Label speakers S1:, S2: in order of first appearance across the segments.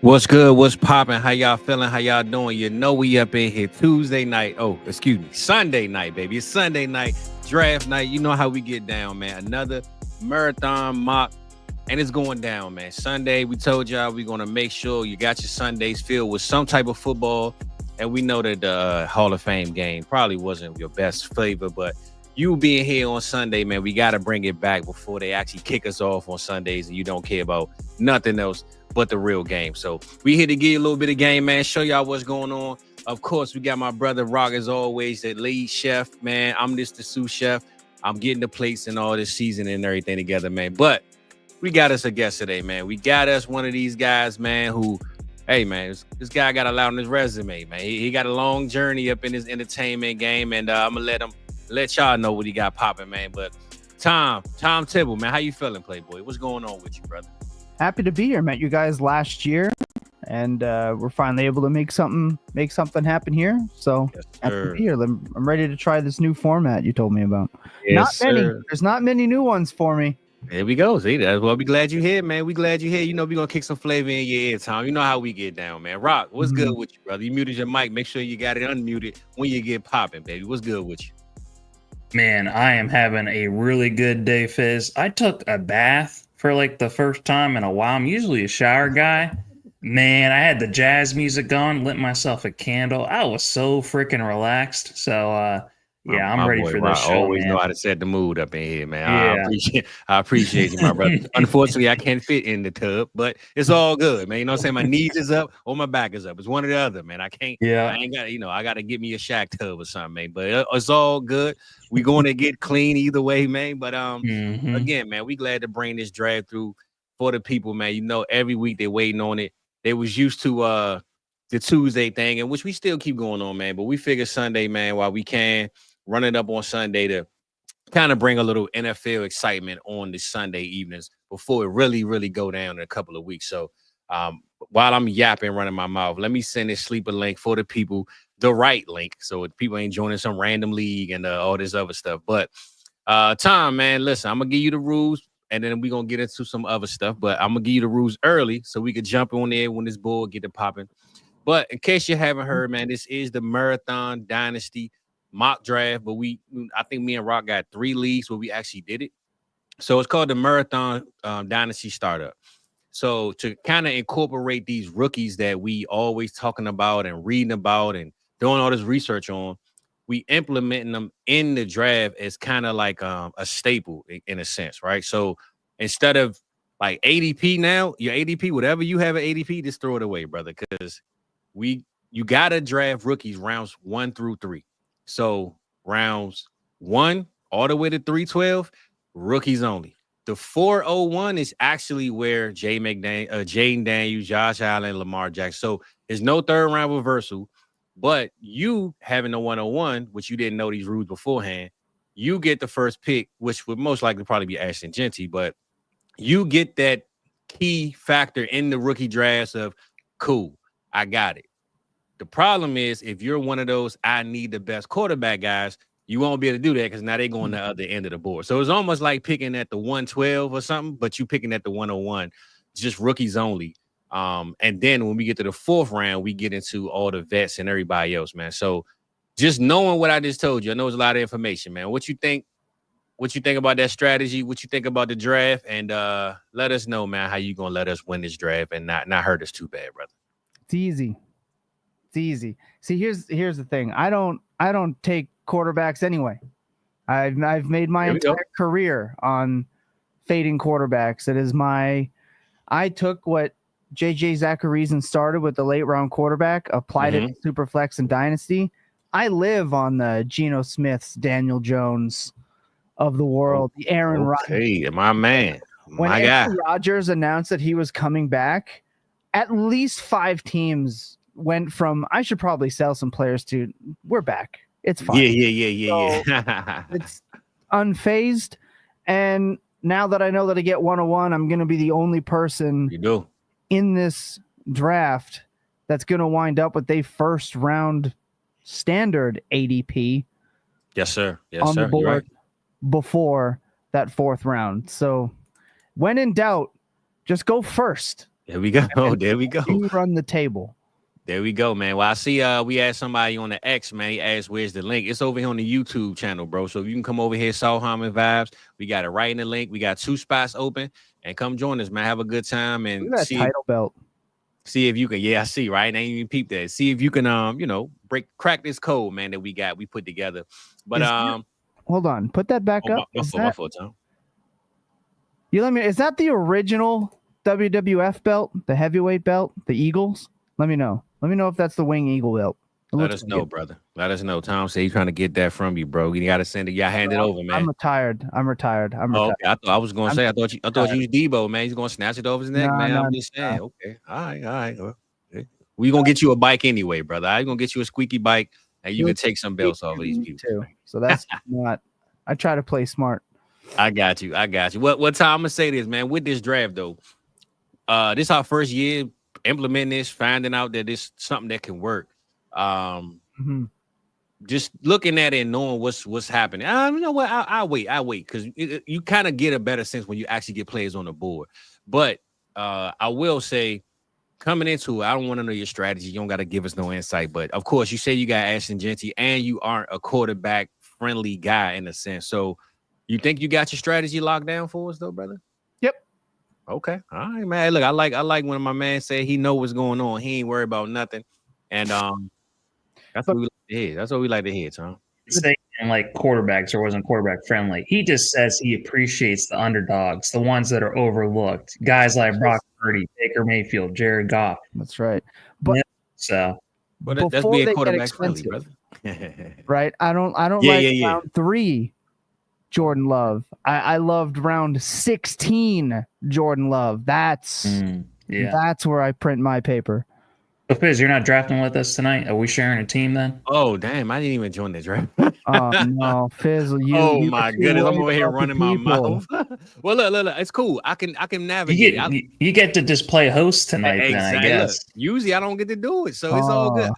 S1: What's good? What's popping? How y'all feeling? How y'all doing? You know we up in here Tuesday night. Oh, excuse me, Sunday night, baby. It's Sunday night, draft night. You know how we get down, man. Another marathon mock, and it's going down, man. Sunday, we told y'all we're gonna make sure you got your Sundays filled with some type of football. And we know that the Hall of Fame game probably wasn't your best flavor, but you being here on Sunday, man, we got to bring it back before they actually kick us off on Sundays and you don't care about nothing else but the real game. So we here to give you a little bit of game, man, show y'all what's going on. Of course, we got my brother Rock, as always, the lead chef, man. I'm the sous chef. I'm getting the plates and all this seasoning and everything together, man. But we got us a guest today, man. We got us one of these guys, man, who, hey, man, this guy got a lot on his resume, man. He got a long journey up in his entertainment game, and I'm going to let y'all know what he got popping, man. But Tom Tipple, man, how you feeling, Playboy? What's going on with you, brother?
S2: Happy to be here. Met you guys last year, and we're finally able to make something happen here. So
S1: Yes,
S2: happy to be here. I'm ready to try this new format you told me about.
S1: Yes,
S2: not many.
S1: sir.
S2: There's not many new ones for me.
S1: There we go. See, that's what we glad you here, man. We glad you here. You know, we gonna kick some flavor in your ear, Tom. You know how we get down, man. Rock, what's good with you, brother? You muted your mic. Make sure you got it unmuted when you get popping, baby. What's good with you?
S3: Man, I am having a really good day, Fizz. I took a bath for like the first time in a while. I'm usually a shower guy. Man, I had the jazz music on, lit myself a candle. I was so freaking relaxed. So, yeah, I'm ready for this show,
S1: always
S3: man.
S1: know how to set the mood up in here, man.
S3: Yeah.
S1: I appreciate you, my brother. Unfortunately, I can't fit in the tub, but it's all good, man. You know what I'm saying? My knees is up or my back is up. It's one or the other, man. I ain't got, I got to get me a shack tub or something, man. But it's all good. We going to get clean either way, man. But again, man, we glad to bring this draft through for the people, man. You know, every week they waiting on it. They was used to the Tuesday thing, and which we still keep going on, man. But we figure Sunday, man, while we can run it up on Sunday to kind of bring a little NFL excitement on the Sunday evenings before it really go down in a couple of weeks. So while I'm yapping, running my mouth, let me send this sleeper link for the people, the right link, so people ain't joining some random league and all this other stuff. But Tom, man, listen, I'm gonna give you the rules, and then we're gonna get into some other stuff. But I'm gonna give you the rules early so we could jump on there when this board get it popping. But in case you haven't heard, man, this is the Marathon Dynasty mock draft, but I think me and Rock got 3 leagues where we actually did it. So it's called the Marathon Dynasty Startup. So to kind of incorporate these rookies that we always talking about and reading about and doing all this research on, we implementing them in the draft as kind of like a staple in a sense, right? So instead of like ADP now, your ADP, whatever you have at ADP, just throw it away, brother, because you gotta draft rookies rounds 1 through 3. So rounds 1 all the way to 312, rookies only. The 401 is actually where Jaden Daniels, Josh Allen, Lamar Jackson. So there's no third round reversal, but you having the 101, which you didn't know these rules beforehand, you get the first pick, which would most likely probably be Ashton Genty, but you get that key factor in the rookie drafts of, cool, I got it. The problem is if you're one of those I need the best quarterback guys, you won't be able to do that because now they're going to the other end of the board. So it's almost like picking at the 112 or something, but you picking at the 101, just rookies only. And then when we get to the 4th round, we get into all the vets and everybody else, man. So just knowing what I just told you, I know it's a lot of information, man. What you think about that strategy? What you think about the draft? And let us know, man, how you gonna let us win this draft and not hurt us too bad, brother.
S2: It's easy. See, here's the thing. I don't take quarterbacks anyway. I've made my entire career on fading quarterbacks. I took what JJ Zacharyson started with the late round quarterback, applied it to Superflex and Dynasty. I live on the Geno Smiths, Daniel Jones of the world, the Aaron Rodgers.
S1: Hey, my man.
S2: When Aaron Rodgers announced that he was coming back, at least 5 teams went from I should probably sell some players to we're back. It's fine.
S1: Yeah.
S2: So it's unfazed. And now that I know that I get 101, I'm going to be the only person in this draft that's going to wind up with a first round standard ADP.
S1: Yes, sir.
S2: On the board before that 4th round. So when in doubt, just go first.
S1: There we go. Oh, there we go.
S2: You run the table.
S1: There we go, man. Well, I see we had somebody on the X, man. He asked, where's the link? It's over here on the YouTube channel, bro. So if you can come over here, Saul Harmon Vibes. We got it right in the link. We got 2 spots open. And come join us, man. Have a good time. And
S2: see title belt.
S1: See if you can, I see, right? I ain't even peep that. See if you can, crack this code, man, that we put together. But
S2: hold on, put that back up.
S1: My fault, Tom.
S2: You let me. Is that the original WWF belt, the heavyweight belt, the Eagles? Let me know. Let me know if that's the Wing Eagle belt.
S1: Let us know, brother. Let us know. Tom said he's trying to get that from you, bro. You got to send it. Y'all hand it over, man.
S2: I'm retired.
S1: Oh, okay. I was going to say, I thought you was Debo, man. He's going to snatch it over his neck, man. I'm just saying. Okay. All right. Okay. We're going to get you a bike anyway, brother. I'm going to get you a squeaky bike, and you can take some belts off of these people.
S2: Too. So that's not, I try to play smart.
S1: I got you. What time I'm going to say this, man, with this draft, though, this our first year implementing this, finding out that it's something that can work. Just looking at it and knowing what's happening. You know what? I'll wait because you kind of get a better sense when you actually get players on the board. But I will say, coming into it, I don't want to know your strategy. You don't got to give us no insight. But of course, you say you got Ashton Genty, and you aren't a quarterback friendly guy in a sense. So you think you got your strategy locked down for us, though, brother?
S2: Yep.
S1: Okay. All right, man. Look, I like when my man said he know what's going on. He ain't worried about nothing, and that's what we like to hear. That's what we like to hear, Tom.
S3: Saying like quarterbacks or wasn't quarterback friendly. He just says he appreciates the underdogs, the ones that are overlooked. Guys like Brock Purdy, Baker Mayfield, Jared Goff.
S2: That's right. But
S1: that's being quarterback friendly, brother.
S2: Right? I don't round 3 Jordan Love. I loved round 16 Jordan Love. That's where I print my paper.
S3: So Fizz, you're not drafting with us tonight? Are we sharing a team then?
S1: Oh, damn. I didn't even join the draft.
S2: Oh, no. Fizzle, you
S1: my goodness. I'm over here running my mouth. Well, look. It's cool. I can navigate.
S3: You get to just play host tonight, exactly. Then, I guess.
S1: Look, usually I don't get to do it, so it's all good.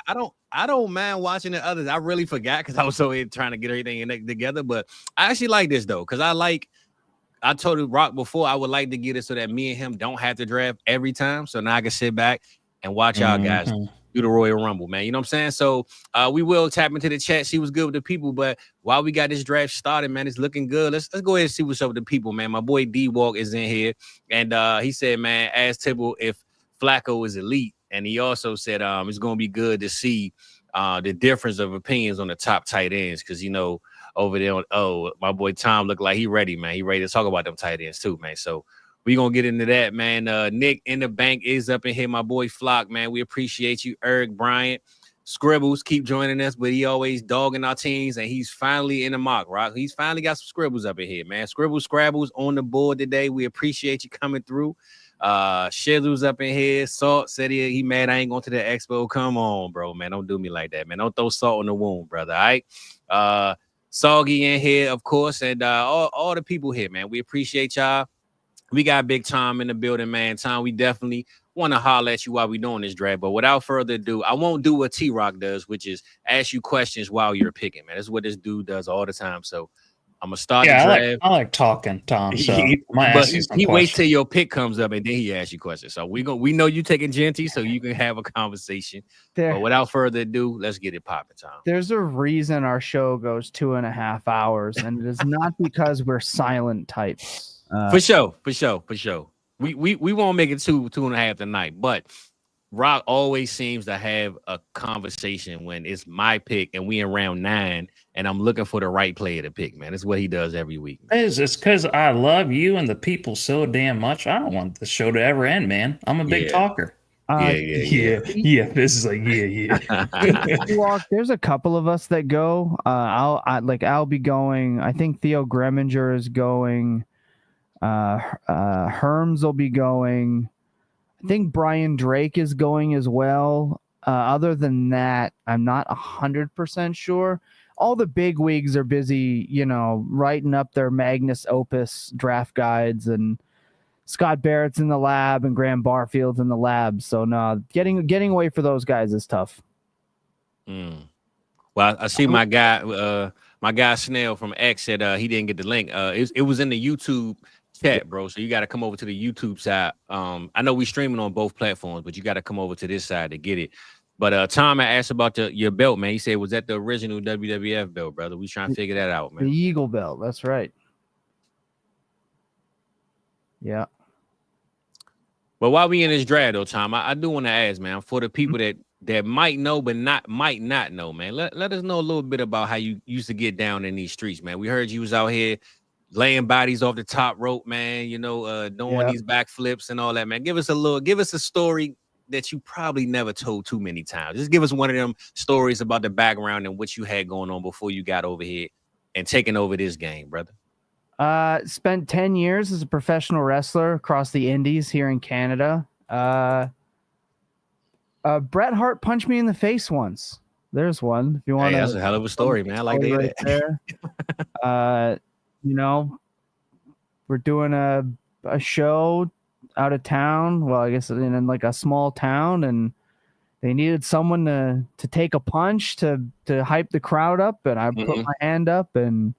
S1: I don't mind watching the others. I really forgot because I was so trying to get everything together. But I actually like this, though, because I told Rock before, I would like to get it so that me and him don't have to draft every time. So now I can sit back and watch y'all guys do the Royal Rumble, man. You know what I'm saying? So we will tap into the chat. She was good with the people, but while we got this draft started, man, it's looking good. Let's go ahead and see what's up with the people, man. My boy D-Walk is in here, and he said, man, ask Tibble if Flacco is elite, and he also said it's going to be good to see the difference of opinions on the top tight ends because, over there my boy Tom looked like he ready, man. He ready to talk about them tight ends too, man. So we gonna get into that, man. Nick in the bank is up in here. My boy Flock, man. We appreciate you, Eric Bryant. Scribbles keep joining us, but he always dogging our teams, and he's finally in the mock, Rock. He's finally got some scribbles up in here, man. Scrabbles on the board today. We appreciate you coming through. Shizzle's up in here. Salt said he mad I ain't going to the expo. Come on, bro, man. Don't do me like that, man. Don't throw salt in the wound, brother. All right. Soggy in here, of course, and all the people here, man. We appreciate y'all. We got Big Tom in the building, man. Tom, we definitely want to holler at you while we're doing this draft. But without further ado, I won't do what T-Rock does, which is ask you questions while you're picking, man. That's what this dude does all the time. So I'm going to start the draft.
S3: I like talking, Tom. So he
S1: waits till your pick comes up, and then he asks you questions. So we know you taking Genty, so you can have a conversation. But without further ado, let's get it popping, Tom.
S2: There's a reason our show goes 2.5 hours, and it is not because we're silent types.
S1: For sure. We won't make it 2.5 tonight, but Rock always seems to have a conversation when it's my pick and we in round 9 and I'm looking for the right player to pick, man. That's what he does every week.
S3: It's because I love you and the people so damn much. I don't want the show to ever end, man. I'm a big talker.
S1: Yeah.
S3: This is like,
S2: There's a couple of us that go. I'll be going. I think Theo Greminger is going. Herms will be going. I think Brian Drake is going as well. Other than that, I'm not 100% sure. All the big wigs are busy, writing up their Magnus Opus draft guides, and Scott Barrett's in the lab and Graham Barfield's in the lab. So no, getting away for those guys is tough.
S1: Well, I see my guy Snell from X said he didn't get the link. It was in the YouTube chat, bro. So you got to come over to the YouTube side. I know we streaming on both platforms, but you got to come over to this side to get it. But Tom, I asked about your belt, man. He said, was that the original WWF belt, brother? We trying to figure that out, man.
S2: The Eagle belt. That's right. Yeah.
S1: But while we in this draft, though, Tom, I do want to ask, man, for the people that might know but might not know, man, let us know a little bit about how you used to get down in these streets, man. We heard you was out here laying bodies off the top rope, man, doing these backflips and all that, man. Give us a story that you probably never told too many times. Just give us one of them stories about the background and what you had going on before you got over here and taking over this game, brother.
S2: Spent 10 years as a professional wrestler across the Indies here in Canada. Bret Hart punched me in the face once. There's one. If you want,
S1: that's a hell of a story, man. I like that.
S2: Right there. We're doing a show out of town. Well, I guess in like a small town, and they needed someone to take a punch to hype the crowd up, and I put my hand up, and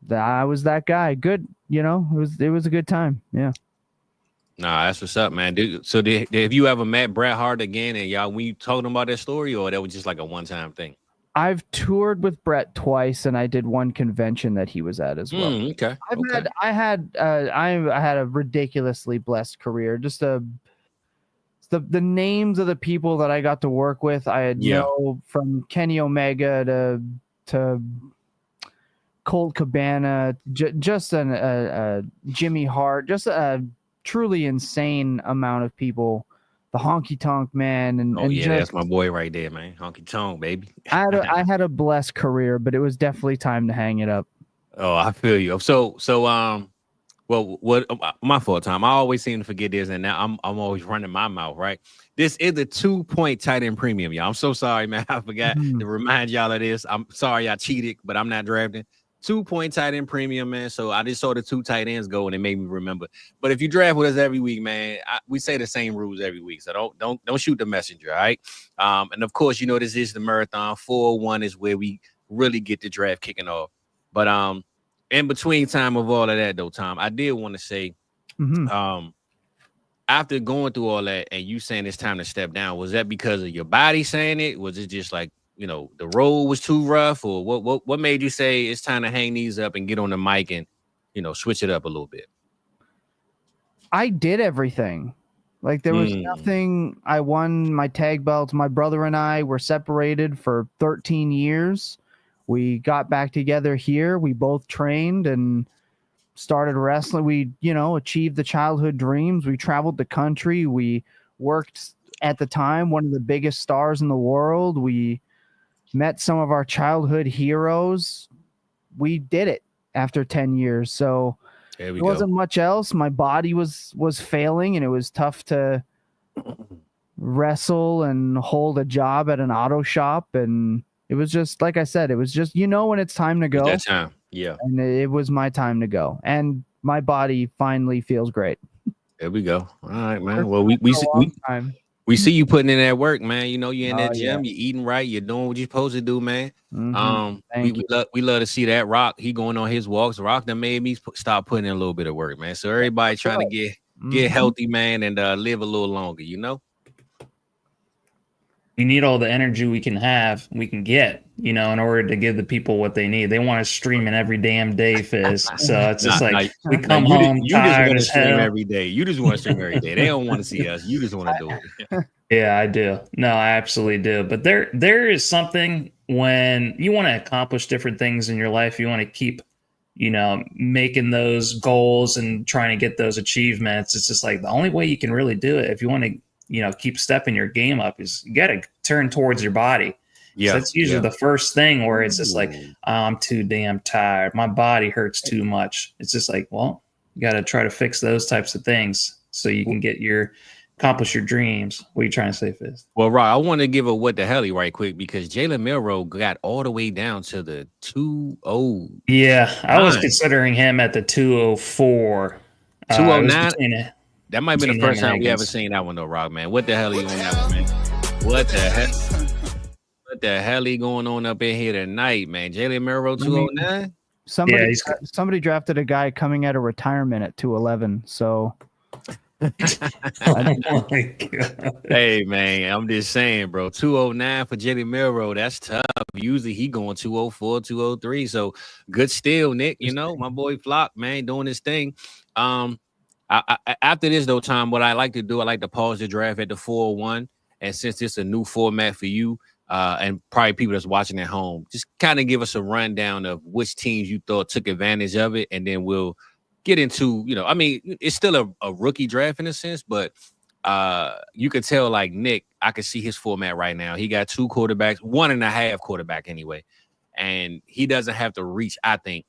S2: I was that guy. Good, it was a good time. Yeah.
S1: Nah, that's what's up, man. So have you ever met Bret Hart again, and y'all we talking about that story, or that was just like a one-time thing?
S2: I've toured with Bret twice, and I did one convention that he was at as well.
S1: Okay.
S2: I had a ridiculously blessed career. Just the names of the people that I got to work with. I had from Kenny Omega to Colt Cabana, just a Jimmy Hart, just a truly insane amount of people. The Honky Tonk Man, and
S1: that's my boy right there, man. Honky Tonk, baby.
S2: I had a blessed career, but it was definitely time to hang it up.
S1: Oh, I feel you. So what? My fault, Tom. I always seem to forget this, and now I'm always running my mouth. Right. This is the 2-point tight end premium, y'all. I'm so sorry, man. I forgot to remind y'all of this. I'm sorry I cheated, but I'm not drafting. 2-point tight end premium, man. So I just saw the 2 tight ends go, and it made me remember. But if you draft with us every week, man, we say the same rules every week. So don't shoot the messenger, all right? And of course, this is the marathon. 401 is where we really get the draft kicking off. But in between time of all of that, though, Tom, I did want to say, after going through all that and you saying it's time to step down, was that because of your body saying it? Was it just like, the road was too rough, or what made you say it's time to hang these up and get on the mic and, switch it up a little bit?
S2: I did everything. Like there was nothing. I won my tag belts. My brother and I were separated for 13 years. We got back together here. We both trained and started wrestling. We, achieved the childhood dreams. We traveled the country. We worked at the time, one of the biggest stars in the world. We met some of our childhood heroes. We did it after 10 years. So there wasn't much else. My body was failing, and it was tough to wrestle and hold a job at an auto shop. And it was just, like I said, it was just, when it's time to go.
S1: That time. Yeah.
S2: And it was my time to go. And my body finally feels great.
S1: There we go. All right, man. Well, we see you putting in that work, man. You're in that gym, you're eating right, you're doing what you're supposed to do, man. We love to see that. Rock, he going on his walks. Rock that made me stop putting in a little bit of work, man. So everybody trying to get healthy, man, and live a little longer,
S3: We need all the energy we can get, in order to give the people what they need. They want us streaming every damn day, Fizz. So it's just we come home
S1: you
S3: tired
S1: just want to
S3: as
S1: stream
S3: hell.
S1: every day. You just want to stream every day. They don't want to see us. You just want to do it.
S3: Yeah, I do. No, I absolutely do. But there is something when you want to accomplish different things in your life, you want to keep, making those goals and trying to get those achievements. It's just like the only way you can really do it if you want to, keep stepping your game up is you got to turn towards your body. Yeah. So that's usually the first thing where it's just like, I'm too damn tired. My body hurts too much. It's just like, well, you got to try to fix those types of things so you can accomplish your dreams. What are you trying to say, Fizz?
S1: Well, Rob, I want to give a what the hell right quick because Jalen Milroe got all the way down to the 209.
S3: Yeah, I was considering him at the 204.
S1: 209. That might be the first time we ever seen that one though, Rob, man. What the hell are you on that one, man? What the hell? What the hell are going on up in here tonight, man? Jalen Milroe 209?
S2: Somebody drafted a guy coming out of retirement at 211. So,
S3: oh my God.
S1: Hey man, I'm just saying, bro. 209 for Jenny Milrow. That's tough. Usually he going 204, 203. So good steal, Nick. You know, my boy Flock, man, doing his thing. After this though, Tom, what I like to do, I like to pause the draft at the 401. And since it's a new format for you, and probably people that's watching at home, just kind of give us a rundown of which teams you thought took advantage of it, and then we'll get into, I mean, it's still a rookie draft in a sense, but you could tell, like Nick, I could see his format right now. He got 2 quarterbacks, 1.5 quarterback anyway, and he doesn't have to reach, I think,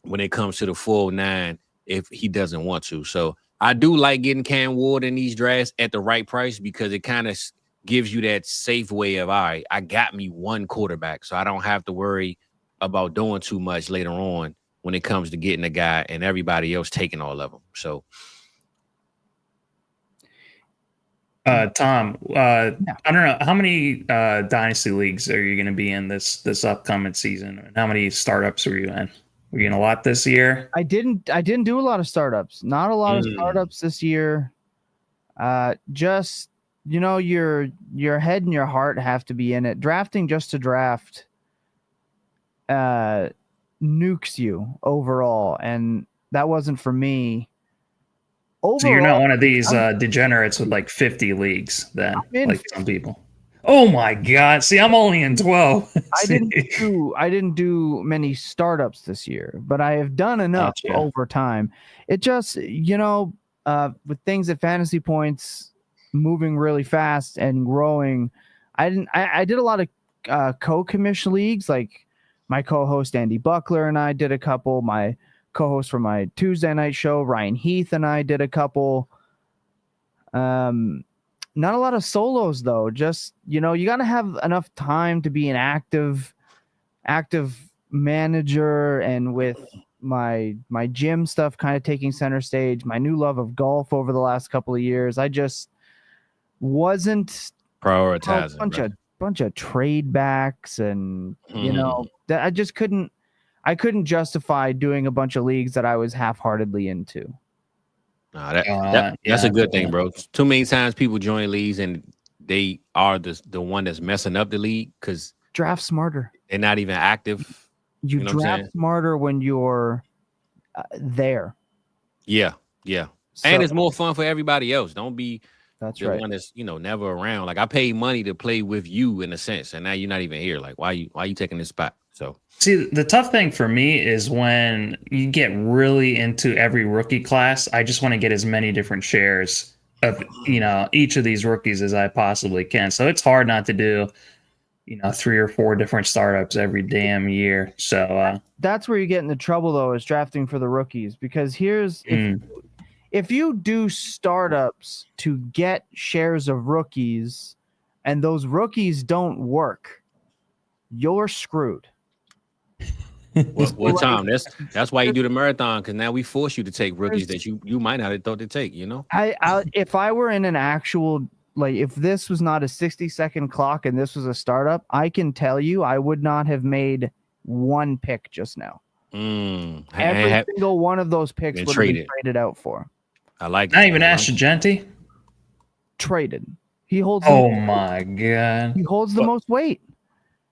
S1: when it comes to the 409 if he doesn't want to. So I do like getting Cam Ward in these drafts at the right price because it kind of gives you that safe way of, all right, I got me 1 quarterback, so I don't have to worry about doing too much later on when it comes to getting a guy and everybody else taking all of them. So,
S3: Tom, I don't know how many dynasty leagues are you going to be in this upcoming season, and how many startups are you in? Were you in a lot this year?
S2: I didn't do a lot of startups. Not a lot of startups this year. Just, your head and your heart have to be in it. Drafting just to draft nukes you overall, and that wasn't for me. Overall,
S3: so you're not one of these degenerates with like 50 leagues then, like some people. Oh my God. See, I'm only in 12.
S2: I didn't do many startups this year, but I have done enough over time. It just, with things at Fantasy Points moving really fast and growing, I did a lot of co-commission leagues. Like my co-host Andy Buckler and I did a couple. My co-host for my Tuesday night show, Ryan Heath, and I did a couple. Not a lot of solos though. Just, you got to have enough time to be an active manager, and with my gym stuff kind of taking center stage, my new love of golf over the last couple of years, I just wasn't
S1: prioritizing
S2: bunch of trade backs, and that I just couldn't justify doing a bunch of leagues that I was half-heartedly into.
S1: That's a good thing, bro. Too many times people join leagues and they are the one that's messing up the league because
S2: draft smarter.
S1: They're not even active.
S2: You draft smarter when you're there.
S1: Yeah. So, and it's more fun for everybody else. Don't be
S2: the
S1: one that's never around. Like I paid money to play with you in a sense, and now you're not even here. Like why you taking this spot? So
S3: see, the tough thing for me is when you get really into every rookie class. I just want to get as many different shares of each of these rookies as I possibly can. So it's hard not to do 3 or 4 different startups every damn year. So
S2: that's where you get into trouble though, is drafting for the rookies, because if you do startups to get shares of rookies and those rookies don't work, you're screwed.
S1: Well, Tom, that's why you do the marathon, because now we force you to take rookies that you might not have thought to take.
S2: If I were in an actual, like, if this was not a 60-second clock and this was a startup, I can tell you I would not have made one pick just now. Every single one of those picks would have been traded out for.
S3: I like. Not even Asher Genty.
S2: Traded. He holds.
S3: Oh my God.
S2: He holds the most weight.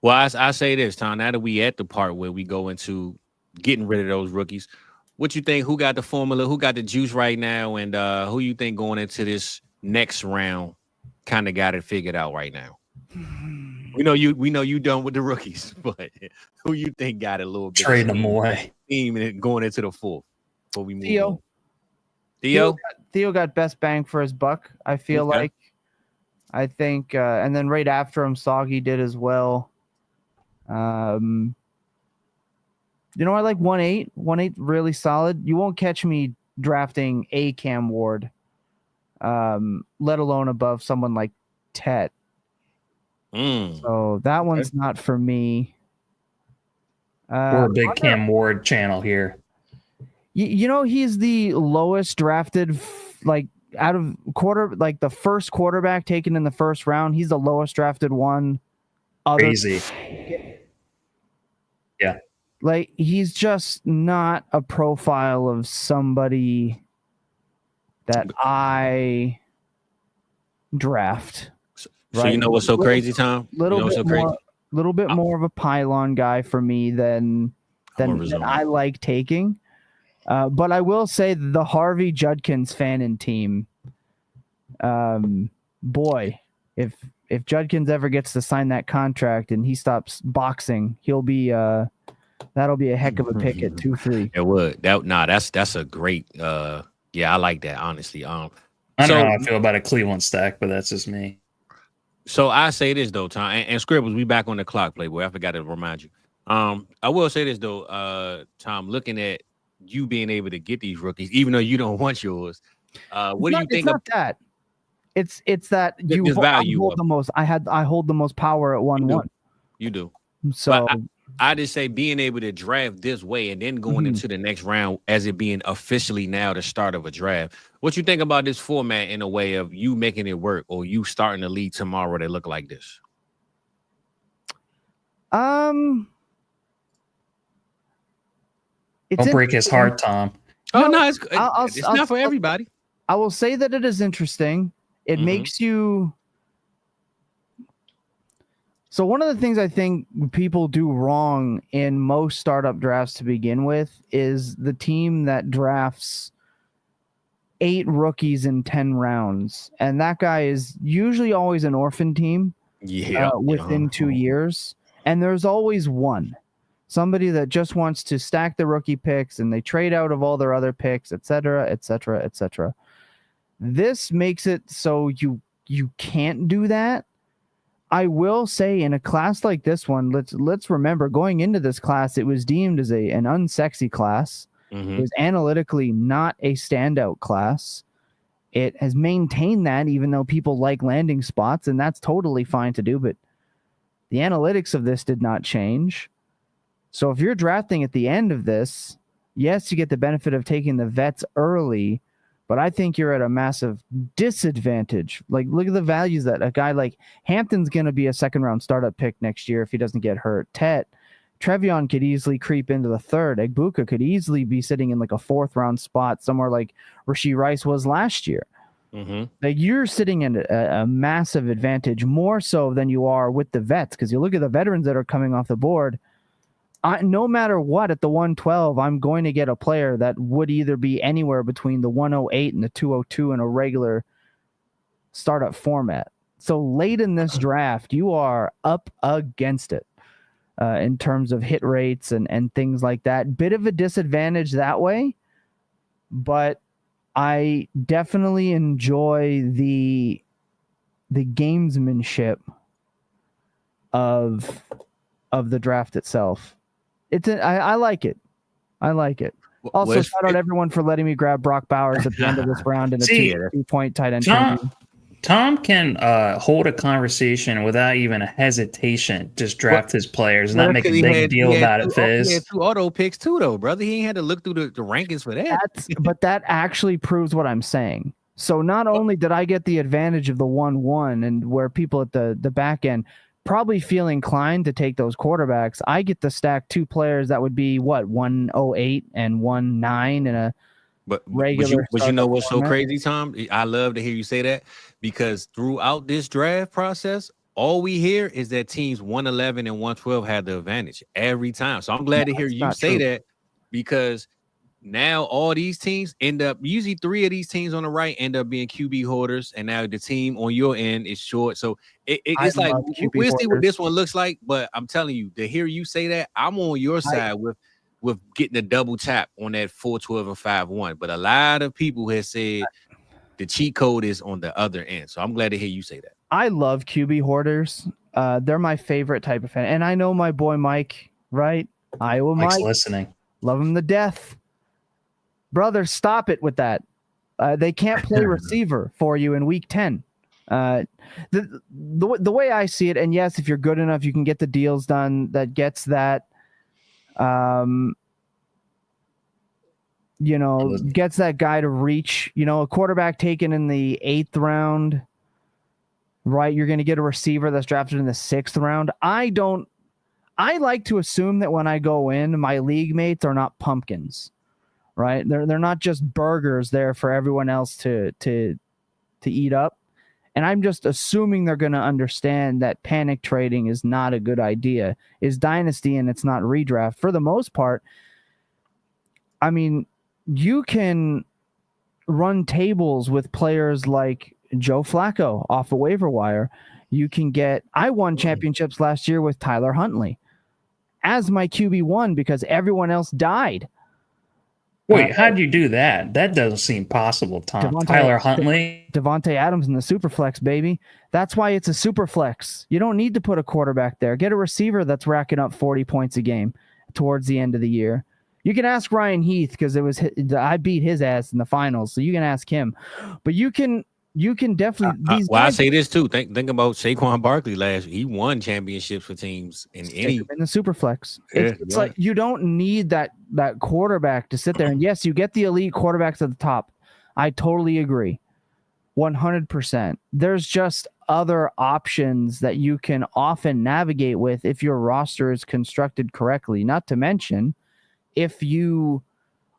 S1: Well, I say this, Tom. Now that we at the part where we go into getting rid of those rookies, what you think? Who got the formula? Who got the juice right now? And who you think going into this next round kind of got it figured out right now? We know you done with the rookies, but who you think got it a little bit?
S3: Trade them away.
S1: Team going into the fourth before we move on.
S2: Theo got best bang for his buck. I feel like. I think, and then right after him, Soggy did as well. I like 1.8. 1.8 really solid. You won't catch me drafting a Cam Ward, let alone above someone like Tet. So that one's not for me.
S3: We're a big Cam Ward channel here.
S2: He's the lowest drafted, out of the first quarterback taken in the first round. He's the lowest drafted one.
S3: Crazy. Yeah.
S2: Like, he's just not a profile of somebody that I draft.
S1: So you know what's so crazy, Tom?
S2: Little bit more of a pylon guy for me than I like taking. But I will say the Harvey Judkins fan and team. Boy, if Judkins ever gets to sign that contract and he stops boxing, he'll be that'll be a heck of a pick at 2-3.
S1: It would. That's a great. Yeah, I like that, honestly.
S3: I don't know how I feel about a Cleveland stack, but that's just me.
S1: So I say this though, Tom, and Scribbles, we back on the clock, Playboy. I forgot to remind you. I will say this though, Tom, looking at you being able to get these rookies, even though you don't want yours. What do you think?
S2: It's not that. It's that you hold the most. I hold the most power at 1-1.
S1: You do.
S2: So
S1: I just say being able to draft this way and then going into the next round as it being officially now the start of a draft. What you think about this format in a way of you making it work or you starting a league tomorrow that look like this?
S3: Don't break his heart, Tom.
S1: Oh, no, it's not for everybody.
S2: I will say that it is interesting. It makes you... So one of the things I think people do wrong in most startup drafts to begin with is the team that drafts 8 rookies in 10 rounds. And that guy is usually always an orphan team within 2 years. And there's always one. Somebody that just wants to stack the rookie picks and they trade out of all their other picks, et cetera, et cetera, et cetera. This makes it so you can't do that. I will say in a class like this one, let's remember going into this class, it was deemed as an unsexy class. It was analytically not a standout class. It has maintained that even though people like landing spots, and that's totally fine to do, but the analytics of this did not change. So if you're drafting at the end of this, yes, you get the benefit of taking the vets early, but I think you're at a massive disadvantage. Like, look at the values that a guy like Hampton's going to be a second-round startup pick next year if he doesn't get hurt. Trevion could easily creep into the third. Egbuka could easily be sitting in like a 4th-round spot somewhere like Rashee Rice was last year. Like, you're sitting in a massive advantage, more so than you are with the vets, because you look at the veterans that are coming off the board. No matter what, at the 112, I'm going to get a player that would either be anywhere between the 108 and the 202 in a regular startup format. So late in this draft, you are up against it in terms of hit rates and things like that. Bit of a disadvantage that way, but I definitely enjoy the gamesmanship of the draft itself. I like it. I like it. Also, shout out everyone for letting me grab Brock Bowers at the end of this round in a 2-point tight end.
S3: Tom can hold a conversation without even a hesitation. Just draft his players and not make a big deal about it, Fizz.
S1: He had 2 auto picks too, though, brother. He ain't had to look through the rankings for that.
S2: But that actually proves what I'm saying. So not only did I get the advantage of the 1-1 and where people at the back end probably feel inclined to take those quarterbacks, I get to stack 2 players that would be 108 and 19 in a regular.
S1: But you know what's so crazy, Tom? I love to hear you say that, because throughout this draft process, all we hear is that teams 111 and 112 had the advantage every time. So I'm glad to hear you say that, because now all these teams end up, usually 3 of these teams on the right end up being QB holders, and now the team on your end is short. So it's like, we'll see what this one looks like, but I'm telling you, to hear you say that, I'm on your side with getting a double tap on that 412 and 5-1. But a lot of people have said the cheat code is on the other end. So I'm glad to hear you say that.
S2: I love QB hoarders. They're my favorite type of fan. And I know my boy Mike, right? Iowa Mike's Mike.
S3: Listening.
S2: Love him to death. Brother, stop it with that. They can't play receiver for you in week 10. The way I see it, and yes, if you're good enough, you can get the deals done that gets that, gets that guy to reach, a quarterback taken in the 8th round, right? You're going to get a receiver that's drafted in the 6th round. I don't I like to assume that when I go in, my league mates are not pumpkins, right? They're not just burgers there for everyone else to eat up. And I'm just assuming they're going to understand that panic trading is not a good idea. Is Dynasty and it's not redraft. For the most part, I mean, you can run tables with players like Joe Flacco off a waiver wire. You can I won championships last year with Tyler Huntley as my QB1 because everyone else died.
S3: Wait, how'd you do that? That doesn't seem possible, Tom. Tyler Huntley?
S2: Devontae Adams in the Superflex, baby. That's why it's a Superflex. You don't need to put a quarterback there. Get a receiver that's racking up 40 points a game towards the end of the year. You can ask Ryan Heath because I beat his ass in the finals, so you can ask him. But you can definitely.
S1: I say this too. Think about Saquon Barkley last year. He won championships for teams in the
S2: Superflex. It's like you don't need that quarterback to sit there. And yes, you get the elite quarterbacks at the top. I totally agree, 100%. There's just other options that you can often navigate with if your roster is constructed correctly. Not to mention, if you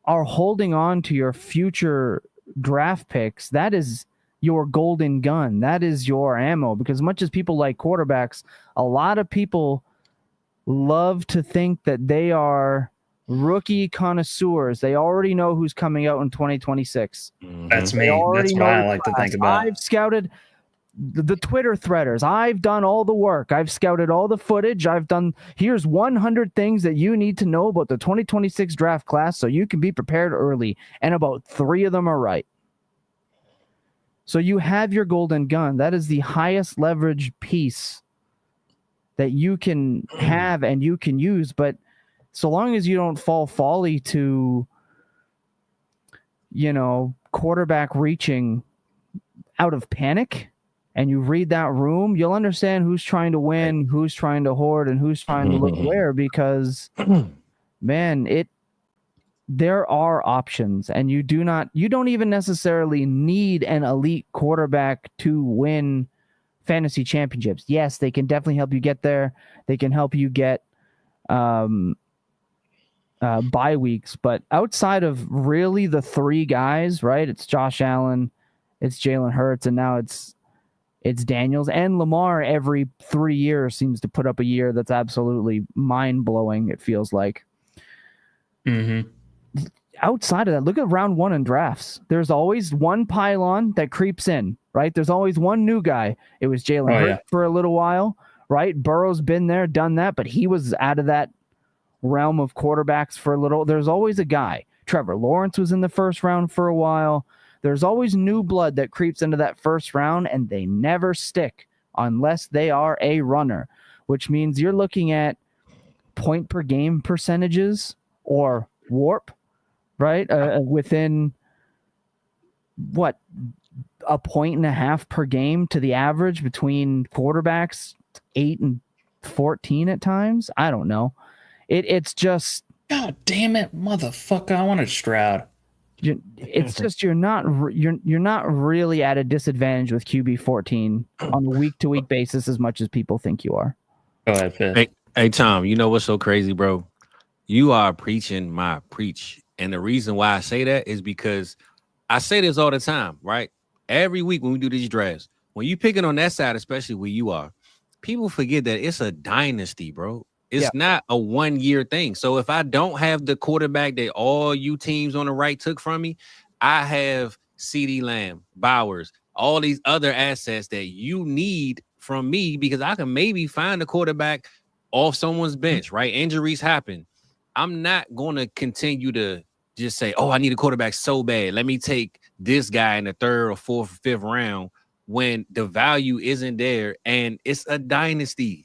S2: are holding on to your future draft picks, that is your golden gun. That is your ammo. Because much as people like quarterbacks, a lot of people love to think that they are rookie connoisseurs. They already know who's coming out in 2026.
S3: That's me. That's what I like to think about.
S2: I've scouted the Twitter threaders. I've done all the work. I've scouted all the footage. Here's 100 things that you need to know about the 2026 draft class so you can be prepared early. And about 3 of them are right. So you have your golden gun. That is the highest leverage piece that you can have and you can use. But so long as you don't fall folly to, quarterback reaching out of panic, and you read that room, you'll understand who's trying to win, who's trying to hoard, and who's trying to look where, because man, there are options, and you don't even necessarily need an elite quarterback to win fantasy championships. Yes, they can definitely help you get there. They can help you get bye weeks, but outside of really the 3 guys, right? It's Josh Allen, it's Jalen Hurts, and now it's Daniels, and Lamar every 3 years seems to put up a year that's absolutely mind-blowing, it feels like.
S3: Mm-hmm.
S2: Outside of that, look at round 1 in drafts. There's always one pylon that creeps in, right? There's always one new guy. It was Jalen Hurts for a little while, right? Burrow's been there, done that, but he was out of that realm of quarterbacks for a little. There's always a guy. Trevor Lawrence was in the first round for a while. There's always new blood that creeps into that first round, and they never stick unless they are a runner, which means you're looking at point per game percentages or WARP, right? Within what, 1.5 per game to the average between quarterbacks, 8 and 14 at times. I don't know. It's just,
S3: God damn it, motherfucker! I wanted Stroud.
S2: It's just you're not really at a disadvantage with QB 14 on a week-to-week basis as much as people think you are.
S3: Go ahead, Fitz.
S1: Hey, Tom, you know what's so crazy, bro? You are preaching my preach. And the reason why I say that is because I say this all the time, right? Every week when we do these drafts, when you picking on that side, especially where you are, people forget that it's a dynasty, bro. It's not a 1-year thing. So if I don't have the quarterback that all you teams on the right took from me, I have CeeDee Lamb, Bowers, all these other assets that you need from me because I can maybe find a quarterback off someone's bench, right? Injuries happen. I'm not going to continue to just say, oh, I need a quarterback so bad. Let me take this guy in the 3rd or 4th or 5th round when the value isn't there and it's a dynasty.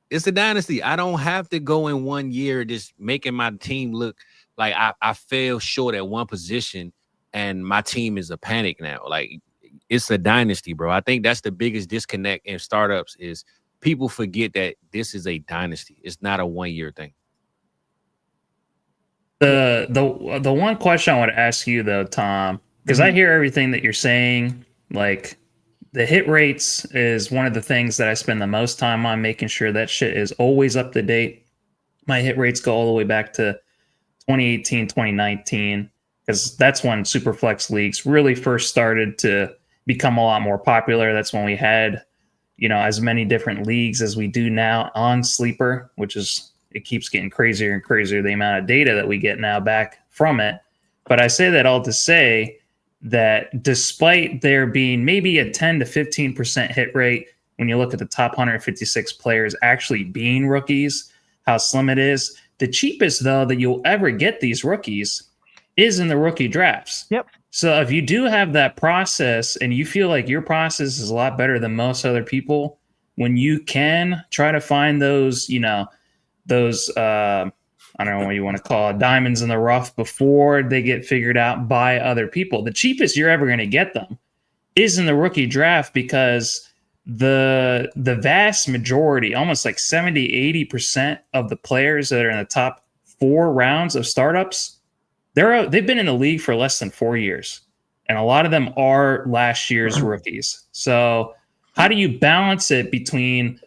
S1: It's a dynasty. I don't have to go in 1 year just making my team look like I fell short at one position and my team is a panic now. Like, it's a dynasty, bro. I think that's the biggest disconnect in startups is people forget that this is a dynasty. It's not a 1-year thing.
S3: The one question I want to ask you though, Tom, because I hear everything that you're saying, like the hit rates is one of the things that I spend the most time on, making sure that shit is always up to date. My hit rates go all the way back to 2018, 2019, because that's when Superflex leagues really first started to become a lot more popular. That's when we had, as many different leagues as we do now on Sleeper, which is, it keeps getting crazier and crazier, the amount of data that we get now back from it. But I say that all to say that despite there being maybe a 10 to 15% hit rate, when you look at the top 156 players actually being rookies, how slim it is. The cheapest, though, that you'll ever get these rookies is in the rookie drafts.
S2: Yep.
S3: So if you do have that process and you feel like your process is a lot better than most other people, when you can try to find those, I don't know what you want to call it, diamonds in the rough before they get figured out by other people. The cheapest you're ever going to get them is in the rookie draft, because the vast majority, almost like 70-80% of the players that are in the top 4 rounds of startups, they've been in the league for less than 4 years. And a lot of them are last year's rookies. So how do you balance it between,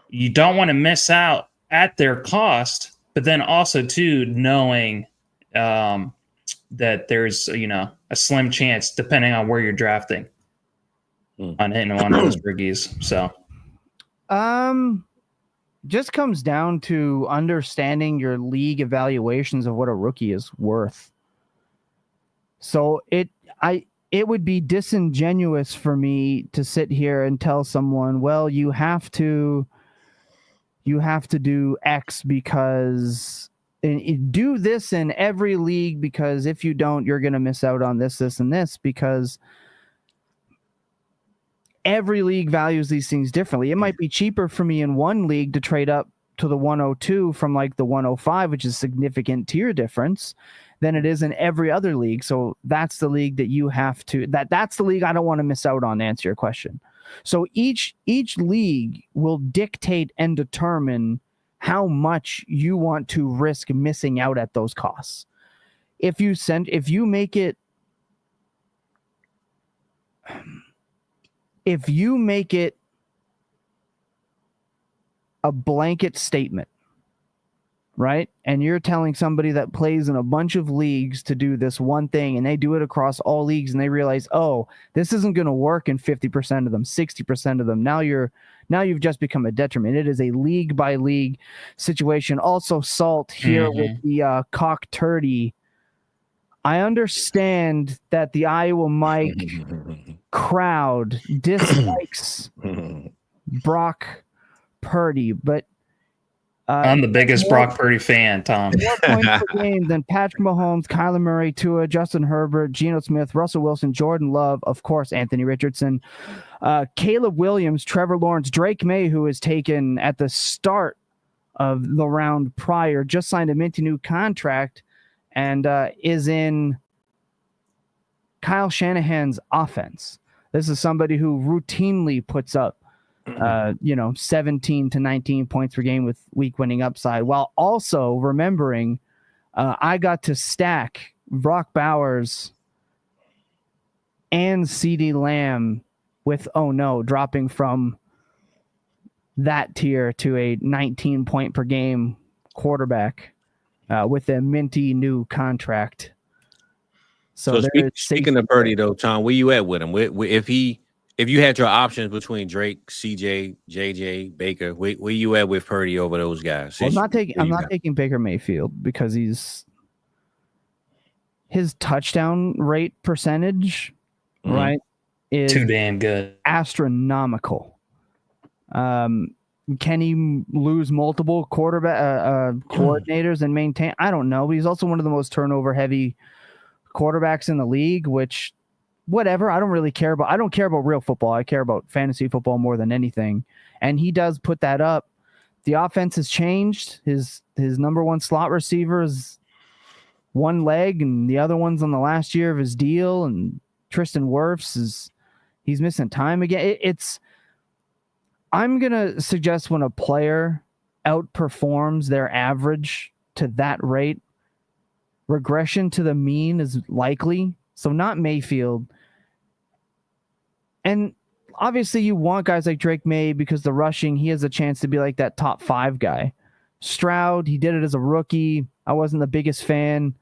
S3: you don't want to miss out at their cost, but then also too knowing that there's a slim chance, depending on where you're drafting, on hitting one of those rookies. So
S2: just comes down to understanding your league evaluations of what a rookie is worth. So it would be disingenuous for me to sit here and tell someone, well, you have to do X because do this in every league, because if you don't, you're going to miss out on this, and this, because every league values these things differently. It might be cheaper for me in one league to trade up to the 102 from like the 105, which is a significant tier difference, than it is in every other league. So that's the league that you have to, that's the league I don't want to miss out on, to answer your question. So each league will dictate and determine how much you want to risk missing out at those costs. If you make it a blanket statement, right? And you're telling somebody that plays in a bunch of leagues to do this one thing, and they do it across all leagues, and they realize, oh, this isn't going to work in 50% of them, 60% of them. Now you've just become a detriment. It is a league by league situation. Also, Salt here with the cock turdy. I understand that the Iowa Mike crowd dislikes Brock Purdy, but
S3: I'm the biggest Brock Purdy fan, Tom.
S2: More points per game than Patrick Mahomes, Kyler Murray, Tua, Justin Herbert, Geno Smith, Russell Wilson, Jordan Love, of course, Anthony Richardson, Caleb Williams, Trevor Lawrence, Drake May, who was taken at the start of the round prior, just signed a minty new contract and is in Kyle Shanahan's offense. This is somebody who routinely puts up 17 to 19 points per game with week winning upside, while also remembering I got to stack Brock Bowers and CeeDee Lamb with, dropping from that tier to a 19 point per game quarterback with a minty new contract. So
S1: speaking of Purdy though, Tom, where you at with him? If you had your options between Drake, CJ, JJ, Baker, where you at with Purdy over those guys?
S2: Well, I'm not taking Baker Mayfield because his touchdown rate percentage, right, is
S3: too damn good,
S2: astronomical. Can he lose multiple coordinators and maintain? I don't know. But he's also one of the most turnover heavy quarterbacks in the league, which. Whatever. I don't really care about. I don't care about real football. I care about fantasy football more than anything. And he does put that up. The offense has changed. His number one slot receiver is one leg, and the other one's on the last year of his deal. And Tristan Wirfs he's missing time again. I'm gonna suggest when a player outperforms their average to that rate, regression to the mean is likely. So not Mayfield. And obviously you want guys like Drake May because the rushing, he has a chance to be like that top 5 guy. Stroud, he did it as a rookie. I wasn't the biggest fan.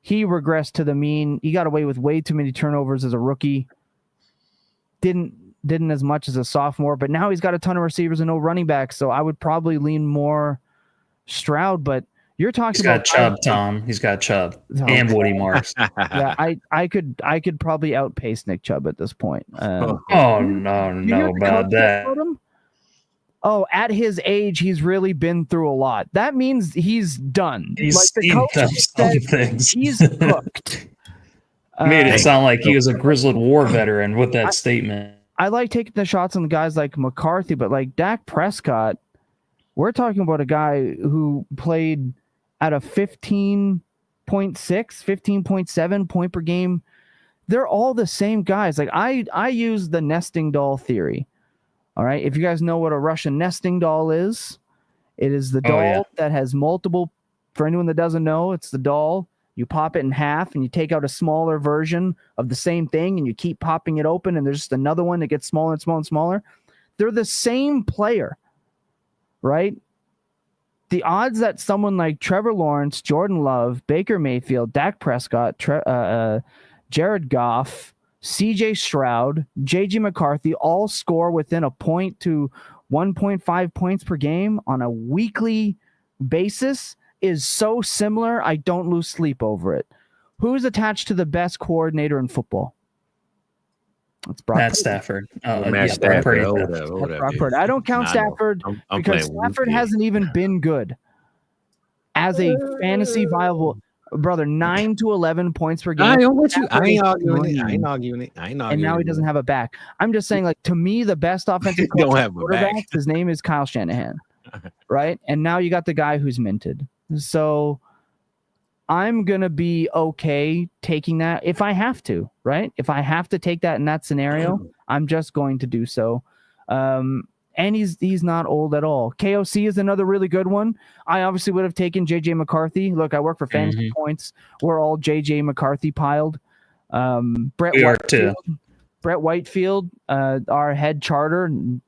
S2: He regressed to the mean. He got away with way too many turnovers as a rookie. Didn't as much as a sophomore, but now he's got a ton of receivers and no running backs. So I would probably lean more Stroud, but you're talking about
S3: Chubb, Tom. He's got Chubb and Woody Marks.
S2: Yeah, I could probably outpace Nick Chubb at this point.
S3: No about that.
S2: Oh, at his age, he's really been through a lot. That means he's done.
S3: He's seen some things.
S2: He's hooked.
S3: Made it sound like he was a grizzled war veteran with that statement.
S2: I like taking the shots on the guys like McCarthy, but like Dak Prescott, we're talking about a guy who played at a 15.6, 15.7 point per game. They're all the same guys. Like I use the nesting doll theory. All right. If you guys know what a Russian nesting doll is, it is the doll that has multiple. For anyone that doesn't know, it's the doll. You pop it in half and you take out a smaller version of the same thing and you keep popping it open and there's just another one that gets smaller and smaller and smaller. They're the same player, right? The odds that someone like Trevor Lawrence, Jordan Love, Baker Mayfield, Dak Prescott, Jared Goff, CJ Stroud, JJ McCarthy all score within a point to 1.5 points per game on a weekly basis is so similar, I don't lose sleep over it. Who's attached to the best coordinator in football? It's
S3: Matt Stafford.
S1: Stafford.
S2: Brock Purdy. I don't count Stafford because Stafford hasn't even been good as a fantasy viable brother. 9 to 11 points per game.
S1: I ain't arguing it.
S2: And now he doesn't have a back. I'm just saying, like, to me, the best offensive quarterback, his name is Kyle Shanahan, right? And now you got the guy who's minted. So I'm going to be okay taking that if I have to, right? If I have to take that in that scenario, I'm just going to do so. And he's not old at all. KOC is another really good one. I obviously would have taken JJ McCarthy. Look, I work for Fantasy Points. We're all JJ McCarthy piled. Brett Whitefield, our head charter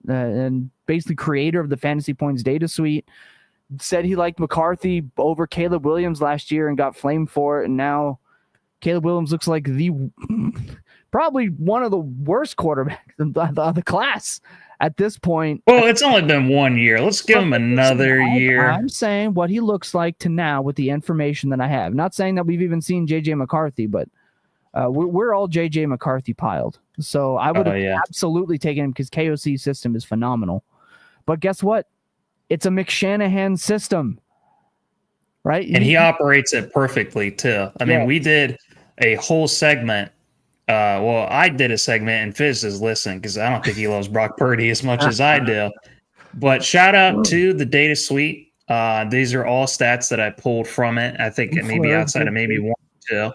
S2: and basically creator of the Fantasy Points data suite, said he liked McCarthy over Caleb Williams last year and got flamed for it. And now Caleb Williams looks like probably one of the worst quarterbacks in the class at this point.
S3: Well, it's only been 1 year. Let's give him another year.
S2: I'm saying what he looks like to now with the information that I have. Not saying that we've even seen JJ McCarthy, but we're all JJ McCarthy piled. So I would have absolutely taken him because KOC's system is phenomenal. But guess what? It's a McShanahan system, right?
S3: And he operates it perfectly too. I mean, we did a whole segment. I did a segment and Fizz is listening because I don't think he loves Brock Purdy as much as I do. But shout out to the data suite. These are all stats that I pulled from it. I think it may be outside of maybe 1 or